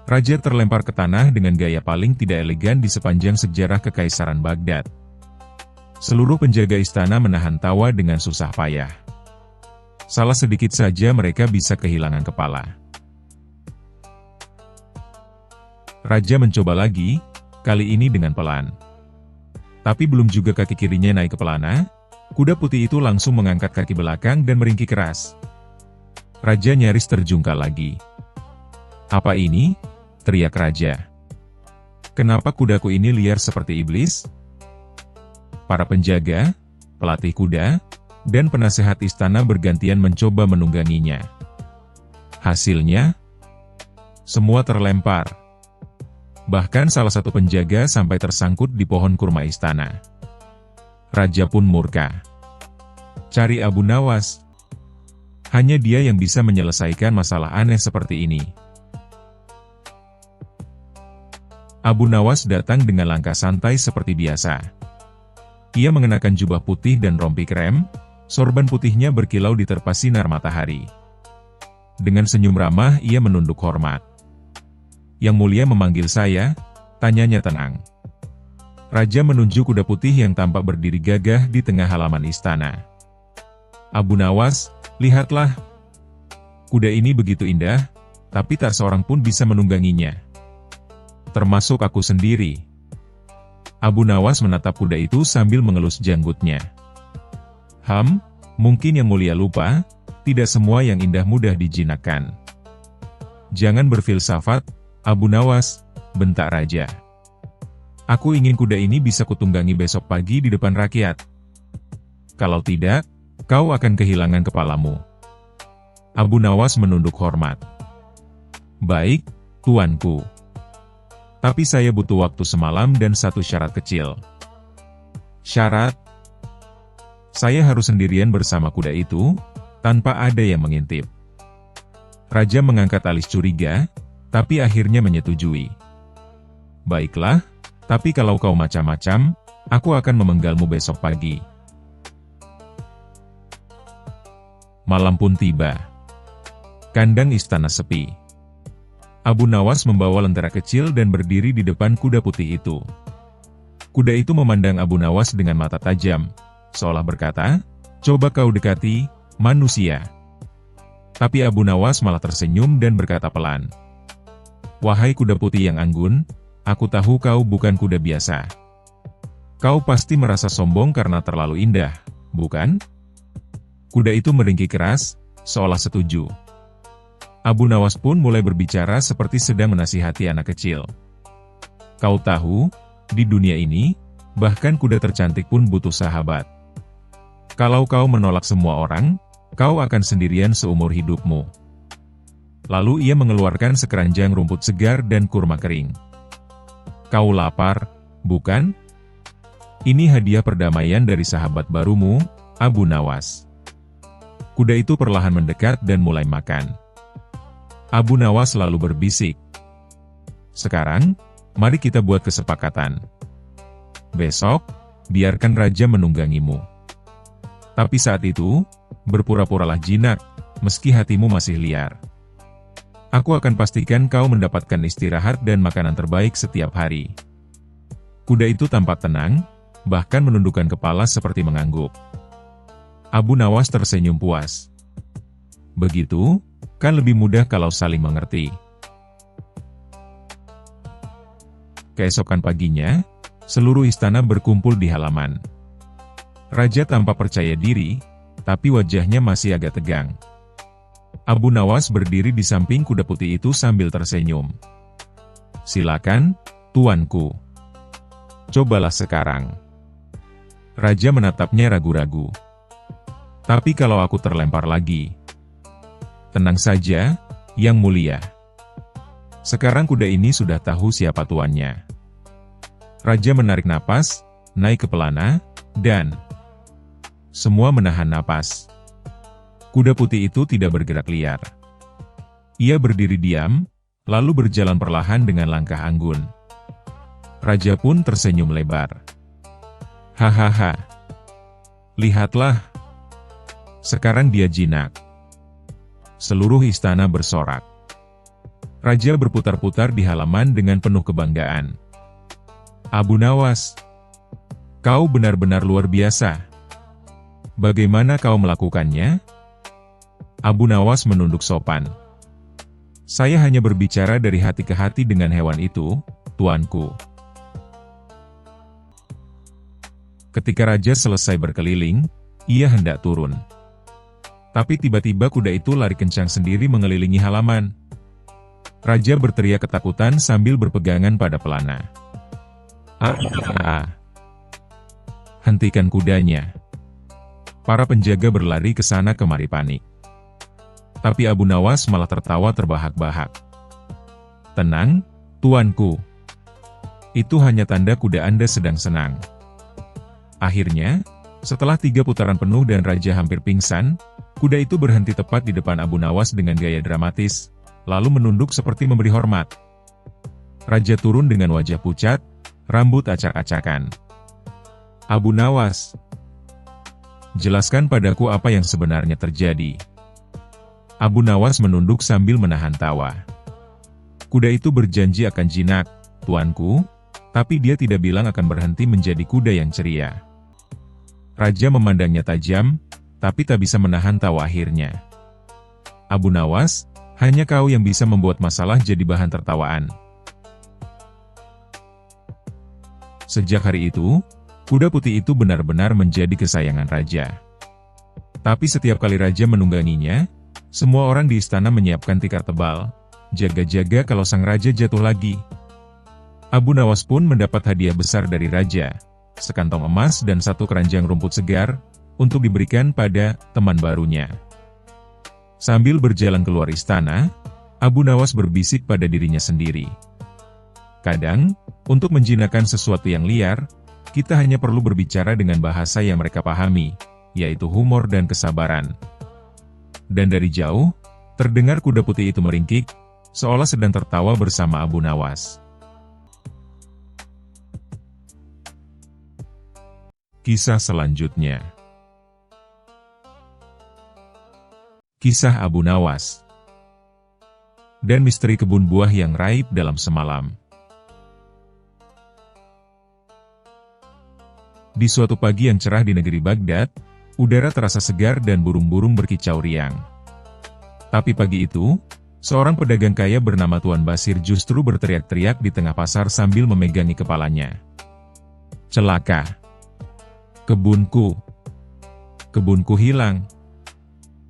Raja terlempar ke tanah dengan gaya paling tidak elegan di sepanjang sejarah Kekaisaran Baghdad. Seluruh penjaga istana menahan tawa dengan susah payah. Salah sedikit saja mereka bisa kehilangan kepala. Raja mencoba lagi, kali ini dengan pelan. Tapi belum juga kaki kirinya naik ke pelana, kuda putih itu langsung mengangkat kaki belakang dan meringkik keras. Raja nyaris terjungkal lagi. Apa ini? Teriak Raja. Kenapa kudaku ini liar seperti iblis? Para penjaga, pelatih kuda, dan penasehat istana bergantian mencoba menungganginya. Hasilnya, semua terlempar. Bahkan salah satu penjaga sampai tersangkut di pohon kurma istana. Raja pun murka. Cari Abu Nawas. Hanya dia yang bisa menyelesaikan masalah aneh seperti ini. Abu Nawas datang dengan langkah santai seperti biasa. Ia mengenakan jubah putih dan rompi krem, sorban putihnya berkilau diterpa sinar matahari. Dengan senyum ramah ia menunduk hormat. Yang mulia memanggil saya, tanyanya tenang. Raja menunjuk kuda putih yang tampak berdiri gagah di tengah halaman istana. Abu Nawas, lihatlah. Kuda ini begitu indah, tapi tak seorang pun bisa menungganginya. Termasuk aku sendiri. Abu Nawas menatap kuda itu sambil mengelus janggutnya. Mungkin yang mulia lupa, tidak semua yang indah mudah dijinakkan. Jangan berfilsafat, Abu Nawas, bentak Raja. Aku ingin kuda ini bisa kutunggangi besok pagi di depan rakyat. Kalau tidak, kau akan kehilangan kepalamu. Abu Nawas menunduk hormat. Baik, tuanku. Tapi saya butuh waktu semalam dan satu syarat kecil. Syarat? Saya harus sendirian bersama kuda itu, tanpa ada yang mengintip. Raja mengangkat alis curiga, tapi akhirnya menyetujui. Baiklah, tapi kalau kau macam-macam, aku akan memenggalmu besok pagi. Malam pun tiba. Kandang istana sepi. Abu Nawas membawa lentera kecil dan berdiri di depan kuda putih itu. Kuda itu memandang Abu Nawas dengan mata tajam, seolah berkata, "Coba kau dekati, manusia." Tapi Abu Nawas malah tersenyum dan berkata pelan, "Wahai kuda putih yang anggun, aku tahu kau bukan kuda biasa. Kau pasti merasa sombong karena terlalu indah, bukan?" Kuda itu meringkik keras, seolah setuju. Abu Nawas pun mulai berbicara seperti sedang menasihati anak kecil. Kau tahu, di dunia ini, bahkan kuda tercantik pun butuh sahabat. Kalau kau menolak semua orang, kau akan sendirian seumur hidupmu. Lalu ia mengeluarkan sekeranjang rumput segar dan kurma kering. Kau lapar, bukan? Ini hadiah perdamaian dari sahabat barumu, Abu Nawas. Kuda itu perlahan mendekat dan mulai makan. Abu Nawas lalu berbisik. Sekarang, mari kita buat kesepakatan. Besok, biarkan raja menunggangimu. Tapi saat itu, berpura-puralah jinak, meski hatimu masih liar. Aku akan pastikan kau mendapatkan istirahat dan makanan terbaik setiap hari. Kuda itu tampak tenang, bahkan menundukkan kepala seperti mengangguk. Abu Nawas tersenyum puas. Begitu, kan lebih mudah kalau saling mengerti. Keesokan paginya, seluruh istana berkumpul di halaman. Raja tampak percaya diri, tapi wajahnya masih agak tegang. Abu Nawas berdiri di samping kuda putih itu sambil tersenyum. Silakan, tuanku. Cobalah sekarang. Raja menatapnya ragu-ragu. Tapi kalau aku terlempar lagi? Tenang saja, Yang Mulia. Sekarang kuda ini sudah tahu siapa tuannya. Raja menarik napas, naik ke pelana, dan semua menahan napas. Kuda putih itu tidak bergerak liar. Ia berdiri diam, lalu berjalan perlahan dengan langkah anggun. Raja pun tersenyum lebar. Hahaha. Lihatlah. Sekarang dia jinak. Seluruh istana bersorak. Raja berputar-putar di halaman dengan penuh kebanggaan. Abu Nawas, kau benar-benar luar biasa. Bagaimana kau melakukannya? Abu Nawas menunduk sopan. Saya hanya berbicara dari hati ke hati dengan hewan itu, tuanku. Ketika raja selesai berkeliling, ia hendak turun. Tapi tiba-tiba kuda itu lari kencang sendiri mengelilingi halaman. Raja berteriak ketakutan sambil berpegangan pada pelana. Hentikan kudanya. Para penjaga berlari ke sana kemari panik. Tapi Abu Nawas malah tertawa terbahak-bahak. Tenang, tuanku. Itu hanya tanda kuda Anda sedang senang. Akhirnya, setelah 3 putaran penuh dan raja hampir pingsan, kuda itu berhenti tepat di depan Abu Nawas dengan gaya dramatis, lalu menunduk seperti memberi hormat. Raja turun dengan wajah pucat, rambut acak-acakan. Abu Nawas, jelaskan padaku apa yang sebenarnya terjadi. Abu Nawas menunduk sambil menahan tawa. Kuda itu berjanji akan jinak, tuanku, tapi dia tidak bilang akan berhenti menjadi kuda yang ceria. Raja memandangnya tajam, tapi tak bisa menahan tawa akhirnya. Abu Nawas, hanya kau yang bisa membuat masalah jadi bahan tertawaan. Sejak hari itu, kuda putih itu benar-benar menjadi kesayangan raja. Tapi setiap kali raja menungganginya, semua orang di istana menyiapkan tikar tebal, jaga-jaga kalau sang raja jatuh lagi. Abu Nawas pun mendapat hadiah besar dari raja, sekantong emas dan 1 keranjang rumput segar, untuk diberikan pada teman barunya. Sambil berjalan keluar istana, Abu Nawas berbisik pada dirinya sendiri. Kadang, untuk menjinakkan sesuatu yang liar, kita hanya perlu berbicara dengan bahasa yang mereka pahami, yaitu humor dan kesabaran. Dan dari jauh, terdengar kuda putih itu meringkik, seolah sedang tertawa bersama Abu Nawas. Kisah selanjutnya. Kisah Abu Nawas dan misteri kebun buah yang raib dalam semalam. Di suatu pagi yang cerah di negeri Baghdad, udara terasa segar dan burung-burung berkicau riang. Tapi pagi itu, seorang pedagang kaya bernama Tuan Basir justru berteriak-teriak di tengah pasar sambil memegangi kepalanya. Celaka! Kebunku! Kebunku hilang!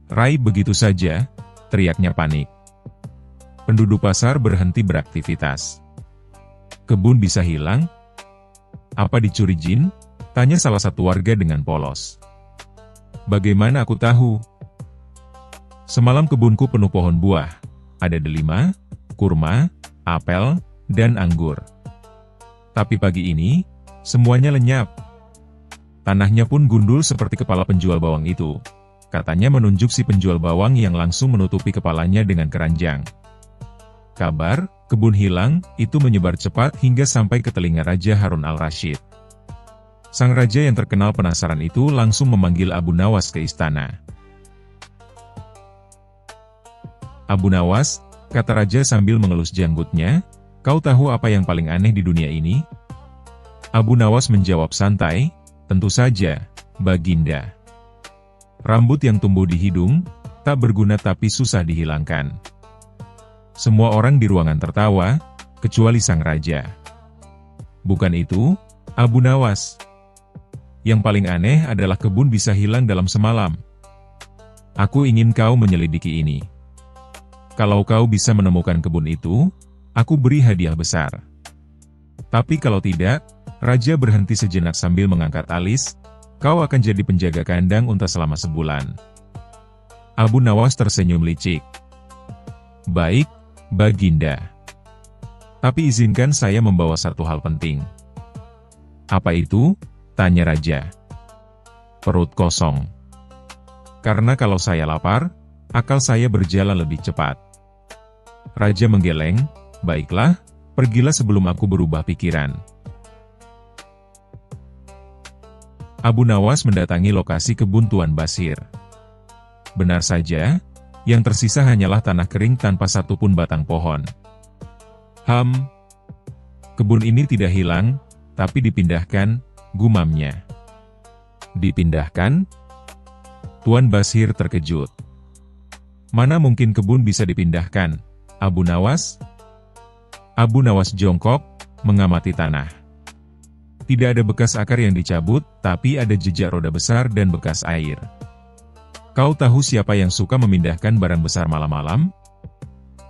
Raib begitu saja, teriaknya panik. Penduduk pasar berhenti beraktivitas. Kebun bisa hilang? Apa dicuri jin? Tanya salah satu warga dengan polos. Bagaimana aku tahu? Semalam kebunku penuh pohon buah. Ada delima, kurma, apel, dan anggur. Tapi pagi ini, semuanya lenyap. Tanahnya pun gundul seperti kepala penjual bawang itu. Katanya menunjuk si penjual bawang yang langsung menutupi kepalanya dengan keranjang. Kabar, kebun hilang, itu menyebar cepat hingga sampai ke telinga Raja Harun al-Rasyid. Sang raja yang terkenal penasaran itu langsung memanggil Abu Nawas ke istana. Abu Nawas, kata raja sambil mengelus janggutnya, kau tahu apa yang paling aneh di dunia ini? Abu Nawas menjawab santai, tentu saja, Baginda. Rambut yang tumbuh di hidung, tak berguna tapi susah dihilangkan. Semua orang di ruangan tertawa, kecuali sang raja. Bukan itu, Abu Nawas. Yang paling aneh adalah kebun bisa hilang dalam semalam. Aku ingin kau menyelidiki ini. Kalau kau bisa menemukan kebun itu, aku beri hadiah besar. Tapi kalau tidak, raja berhenti sejenak sambil mengangkat alis, kau akan jadi penjaga kandang unta selama sebulan. Abu Nawas tersenyum licik. Baik, Baginda. Tapi izinkan saya membawa satu hal penting. Apa itu? Tanya raja. Perut kosong. Karena kalau saya lapar, akal saya berjalan lebih cepat. Raja menggeleng, baiklah, pergilah sebelum aku berubah pikiran. Abu Nawas mendatangi lokasi kebun Tuan Basir. Benar saja, yang tersisa hanyalah tanah kering tanpa satupun batang pohon. Kebun ini tidak hilang, tapi dipindahkan, gumamnya. Dipindahkan? Tuan Basir terkejut. Mana mungkin kebun bisa dipindahkan, Abu Nawas? Abu Nawas jongkok, mengamati tanah. Tidak ada bekas akar yang dicabut, tapi ada jejak roda besar dan bekas air. Kau tahu siapa yang suka memindahkan barang besar malam-malam?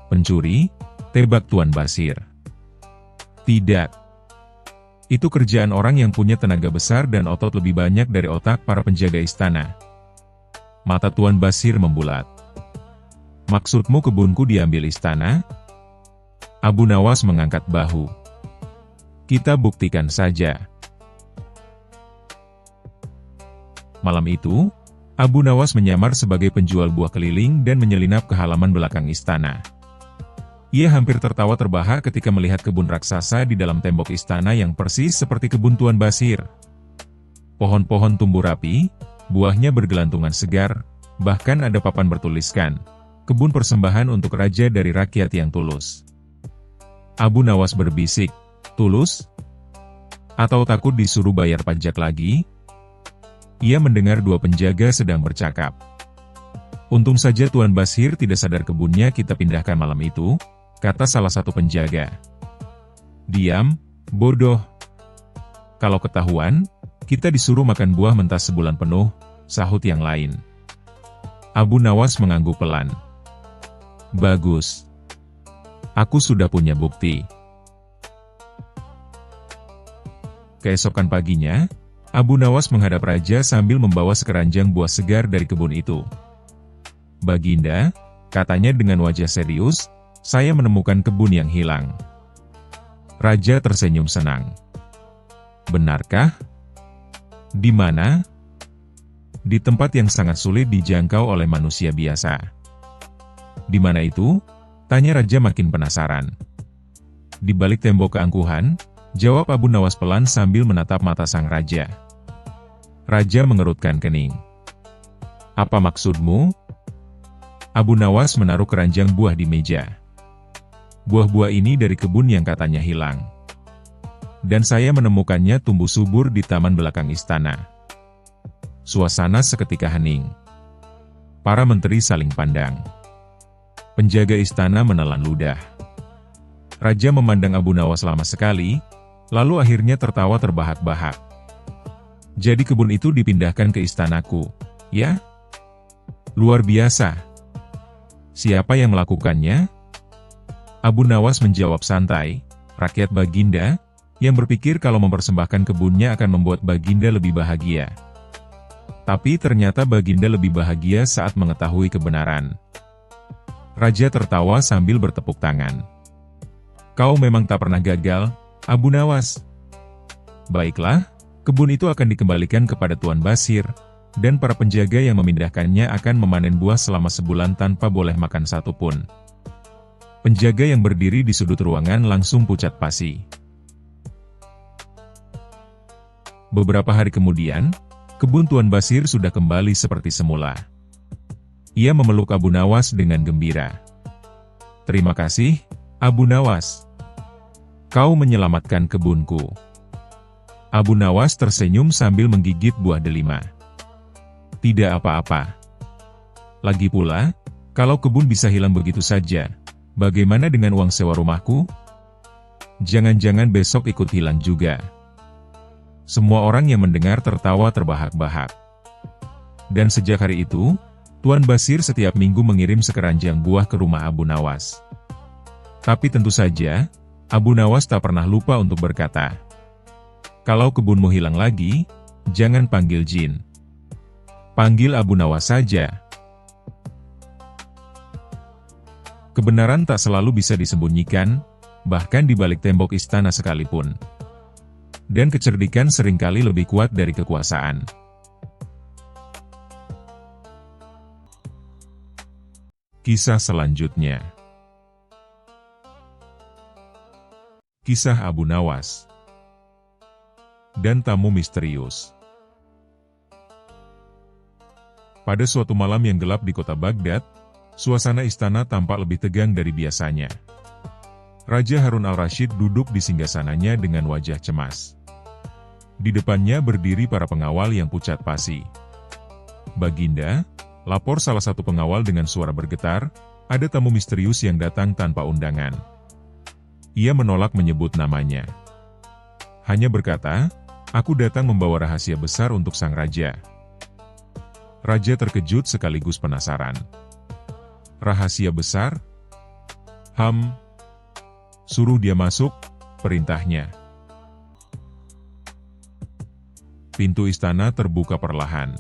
Pencuri? Tebak Tuan Basir. Tidak. Itu kerjaan orang yang punya tenaga besar dan otot lebih banyak dari otak para penjaga istana. Mata Tuan Basir membulat. Maksudmu kebunku diambil istana? Abu Nawas mengangkat bahu. Kita buktikan saja. Malam itu, Abu Nawas menyamar sebagai penjual buah keliling dan menyelinap ke halaman belakang istana. Ia hampir tertawa terbahak ketika melihat kebun raksasa di dalam tembok istana yang persis seperti kebun Tuan Basir. Pohon-pohon tumbuh rapi, buahnya bergelantungan segar, bahkan ada papan bertuliskan, kebun persembahan untuk raja dari rakyat yang tulus. Abu Nawas berbisik, tulus? Atau takut disuruh bayar pajak lagi? Ia mendengar dua penjaga sedang bercakap. Untung saja Tuan Basir tidak sadar kebunnya kita pindahkan malam itu, kata salah satu penjaga. Diam, bodoh. Kalau ketahuan, kita disuruh makan buah mentah sebulan penuh, sahut yang lain. Abu Nawas mengangguk pelan. Bagus. Aku sudah punya bukti. Keesokan paginya, Abu Nawas menghadap raja sambil membawa sekeranjang buah segar dari kebun itu. Baginda, katanya dengan wajah serius, saya menemukan kebun yang hilang. Raja tersenyum senang. Benarkah? Di mana? Di tempat yang sangat sulit dijangkau oleh manusia biasa. Di mana itu? Tanya raja makin penasaran. Di balik tembok keangkuhan, jawab Abu Nawas pelan sambil menatap mata sang raja. Raja mengerutkan kening. Apa maksudmu? Abu Nawas menaruh keranjang buah di meja. Buah-buah ini dari kebun yang katanya hilang. Dan saya menemukannya tumbuh subur di taman belakang istana. Suasana seketika hening. Para menteri saling pandang. Penjaga istana menelan ludah. Raja memandang Abu Nawas lama sekali, lalu akhirnya tertawa terbahak-bahak. Jadi kebun itu dipindahkan ke istanaku, ya? Luar biasa. Siapa yang melakukannya? Abu Nawas menjawab santai, rakyat Baginda, yang berpikir kalau mempersembahkan kebunnya akan membuat Baginda lebih bahagia. Tapi ternyata Baginda lebih bahagia saat mengetahui kebenaran. Raja tertawa sambil bertepuk tangan. Kau memang tak pernah gagal, Abu Nawas. Baiklah, kebun itu akan dikembalikan kepada Tuan Basir, dan para penjaga yang memindahkannya akan memanen buah selama sebulan tanpa boleh makan satupun. Penjaga yang berdiri di sudut ruangan langsung pucat pasi. Beberapa hari kemudian, kebun Tuan Basir sudah kembali seperti semula. Ia memeluk Abu Nawas dengan gembira. Terima kasih, Abu Nawas. Kau menyelamatkan kebunku. Abu Nawas tersenyum sambil menggigit buah delima. Tidak apa-apa. Lagi pula, kalau kebun bisa hilang begitu saja, bagaimana dengan uang sewa rumahku? Jangan-jangan besok ikut hilang juga. Semua orang yang mendengar tertawa terbahak-bahak. Dan sejak hari itu, Tuan Basir setiap minggu mengirim sekeranjang buah ke rumah Abu Nawas. Tapi tentu saja, Abu Nawas tak pernah lupa untuk berkata, kalau kebunmu hilang lagi, jangan panggil jin. Panggil Abu Nawas saja. Kebenaran tak selalu bisa disembunyikan, bahkan di balik tembok istana sekalipun. Dan kecerdikan seringkali lebih kuat dari kekuasaan. Kisah selanjutnya. Kisah Abu Nawas dan tamu misterius. Pada suatu malam yang gelap di kota Baghdad, suasana istana tampak lebih tegang dari biasanya. Raja Harun al-Rashid duduk di singgasananya dengan wajah cemas. Di depannya berdiri para pengawal yang pucat pasi. Baginda, lapor salah satu pengawal dengan suara bergetar, ada tamu misterius yang datang tanpa undangan. Ia menolak menyebut namanya. Hanya berkata, aku datang membawa rahasia besar untuk sang raja. Raja terkejut sekaligus penasaran. Rahasia besar? Suruh dia masuk, perintahnya. Pintu istana terbuka perlahan.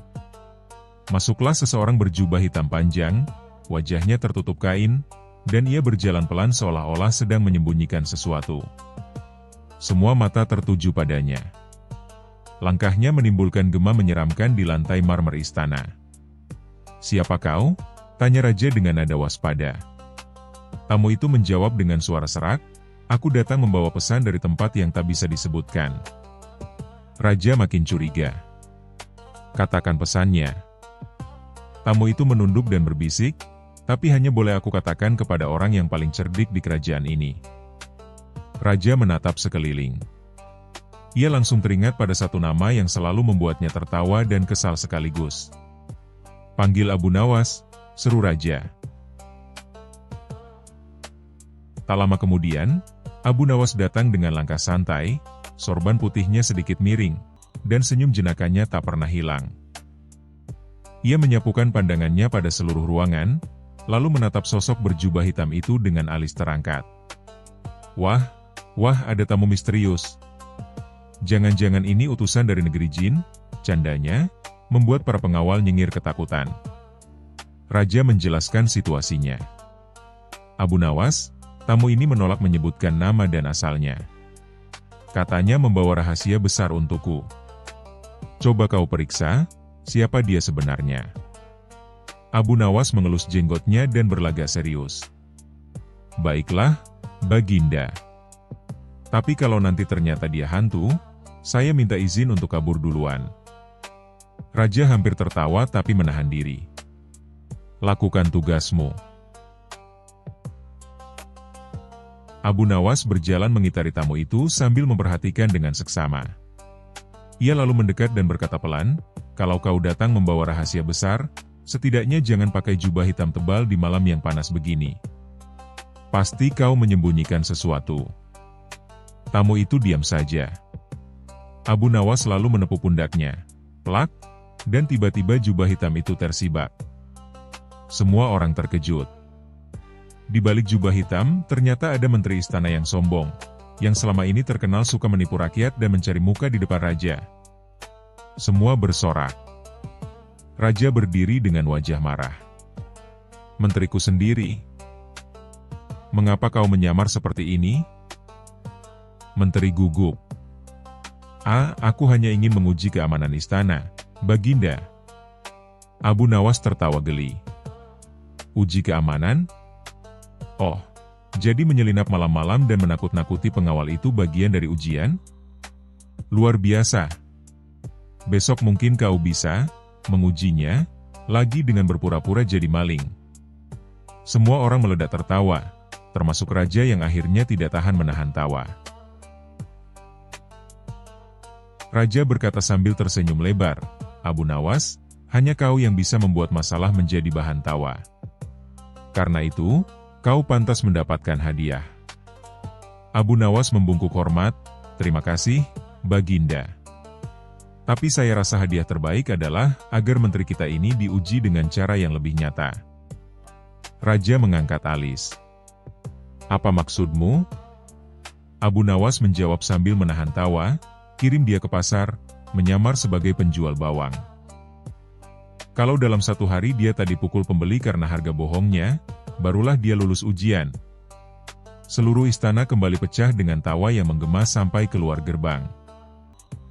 Masuklah seseorang berjubah hitam panjang, wajahnya tertutup kain, dan ia berjalan pelan seolah-olah sedang menyembunyikan sesuatu. Semua mata tertuju padanya. Langkahnya menimbulkan gema menyeramkan di lantai marmer istana. Siapa kau? Tanya raja dengan nada waspada. Tamu itu menjawab dengan suara serak, aku datang membawa pesan dari tempat yang tak bisa disebutkan. Raja makin curiga. Katakan pesannya. Tamu itu menunduk dan berbisik, tapi hanya boleh aku katakan kepada orang yang paling cerdik di kerajaan ini. Raja menatap sekeliling. Ia langsung teringat pada satu nama yang selalu membuatnya tertawa dan kesal sekaligus. Panggil Abu Nawas, seru raja. Tak lama kemudian, Abu Nawas datang dengan langkah santai, sorban putihnya sedikit miring, dan senyum jenakanya tak pernah hilang. Ia menyapukan pandangannya pada seluruh ruangan, lalu menatap sosok berjubah hitam itu dengan alis terangkat. Wah, ada tamu misterius. Jangan-jangan ini utusan dari negeri jin, candanya, membuat para pengawal nyengir ketakutan. Raja menjelaskan situasinya. Abu Nawas, tamu ini menolak menyebutkan nama dan asalnya. Katanya membawa rahasia besar untukku. Coba kau periksa, siapa dia sebenarnya. Abu Nawas mengelus jenggotnya dan berlagak serius. Baiklah, Baginda. Tapi kalau nanti ternyata dia hantu, saya minta izin untuk kabur duluan. Raja hampir tertawa tapi menahan diri. Lakukan tugasmu. Abu Nawas berjalan mengitari tamu itu sambil memperhatikan dengan seksama. Ia lalu mendekat dan berkata pelan, kalau kau datang membawa rahasia besar, setidaknya jangan pakai jubah hitam tebal di malam yang panas begini. Pasti kau menyembunyikan sesuatu. Tamu itu diam saja. Abu Nawas lalu menepuk pundaknya. Plak, dan tiba-tiba jubah hitam itu tersibak. Semua orang terkejut. Di balik jubah hitam, ternyata ada menteri istana yang sombong, yang selama ini terkenal suka menipu rakyat dan mencari muka di depan raja. Semua bersorak. Raja berdiri dengan wajah marah. Menteriku sendiri. Mengapa kau menyamar seperti ini? Menteri gugup. Aku hanya ingin menguji keamanan istana, Baginda. Abu Nawas tertawa geli. Uji keamanan? Oh, jadi menyelinap malam-malam dan menakut-nakuti pengawal itu bagian dari ujian? Luar biasa. Besok mungkin kau bisa mengujinya lagi dengan berpura-pura jadi maling. Semua orang meledak tertawa, termasuk raja yang akhirnya tidak tahan menahan tawa. Raja berkata sambil tersenyum lebar, Abu Nawas, hanya kau yang bisa membuat masalah menjadi bahan tawa. Karena itu, kau pantas mendapatkan hadiah. Abu Nawas membungkuk hormat, terima kasih, Baginda. Tapi saya rasa hadiah terbaik adalah agar menteri kita ini diuji dengan cara yang lebih nyata. Raja mengangkat alis. Apa maksudmu? Abu Nawas menjawab sambil menahan tawa, kirim dia ke pasar, menyamar sebagai penjual bawang. Kalau dalam 1 hari dia tak dipukul pembeli karena harga bohongnya, barulah dia lulus ujian. Seluruh istana kembali pecah dengan tawa yang menggema sampai keluar gerbang.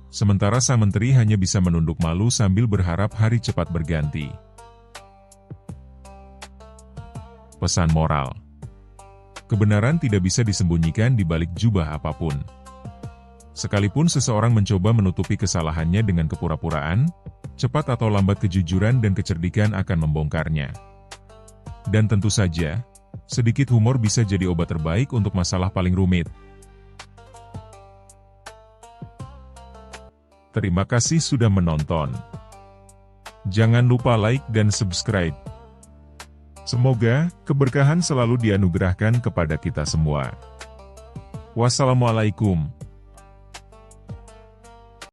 Sementara sang menteri hanya bisa menunduk malu sambil berharap hari cepat berganti. Pesan moral. Kebenaran tidak bisa disembunyikan di balik jubah apapun. Sekalipun seseorang mencoba menutupi kesalahannya dengan kepura-puraan, cepat atau lambat kejujuran dan kecerdikan akan membongkarnya. Dan tentu saja, sedikit humor bisa jadi obat terbaik untuk masalah paling rumit. Terima kasih sudah menonton. Jangan lupa like dan subscribe. Semoga keberkahan selalu dianugerahkan kepada kita semua. Wassalamualaikum.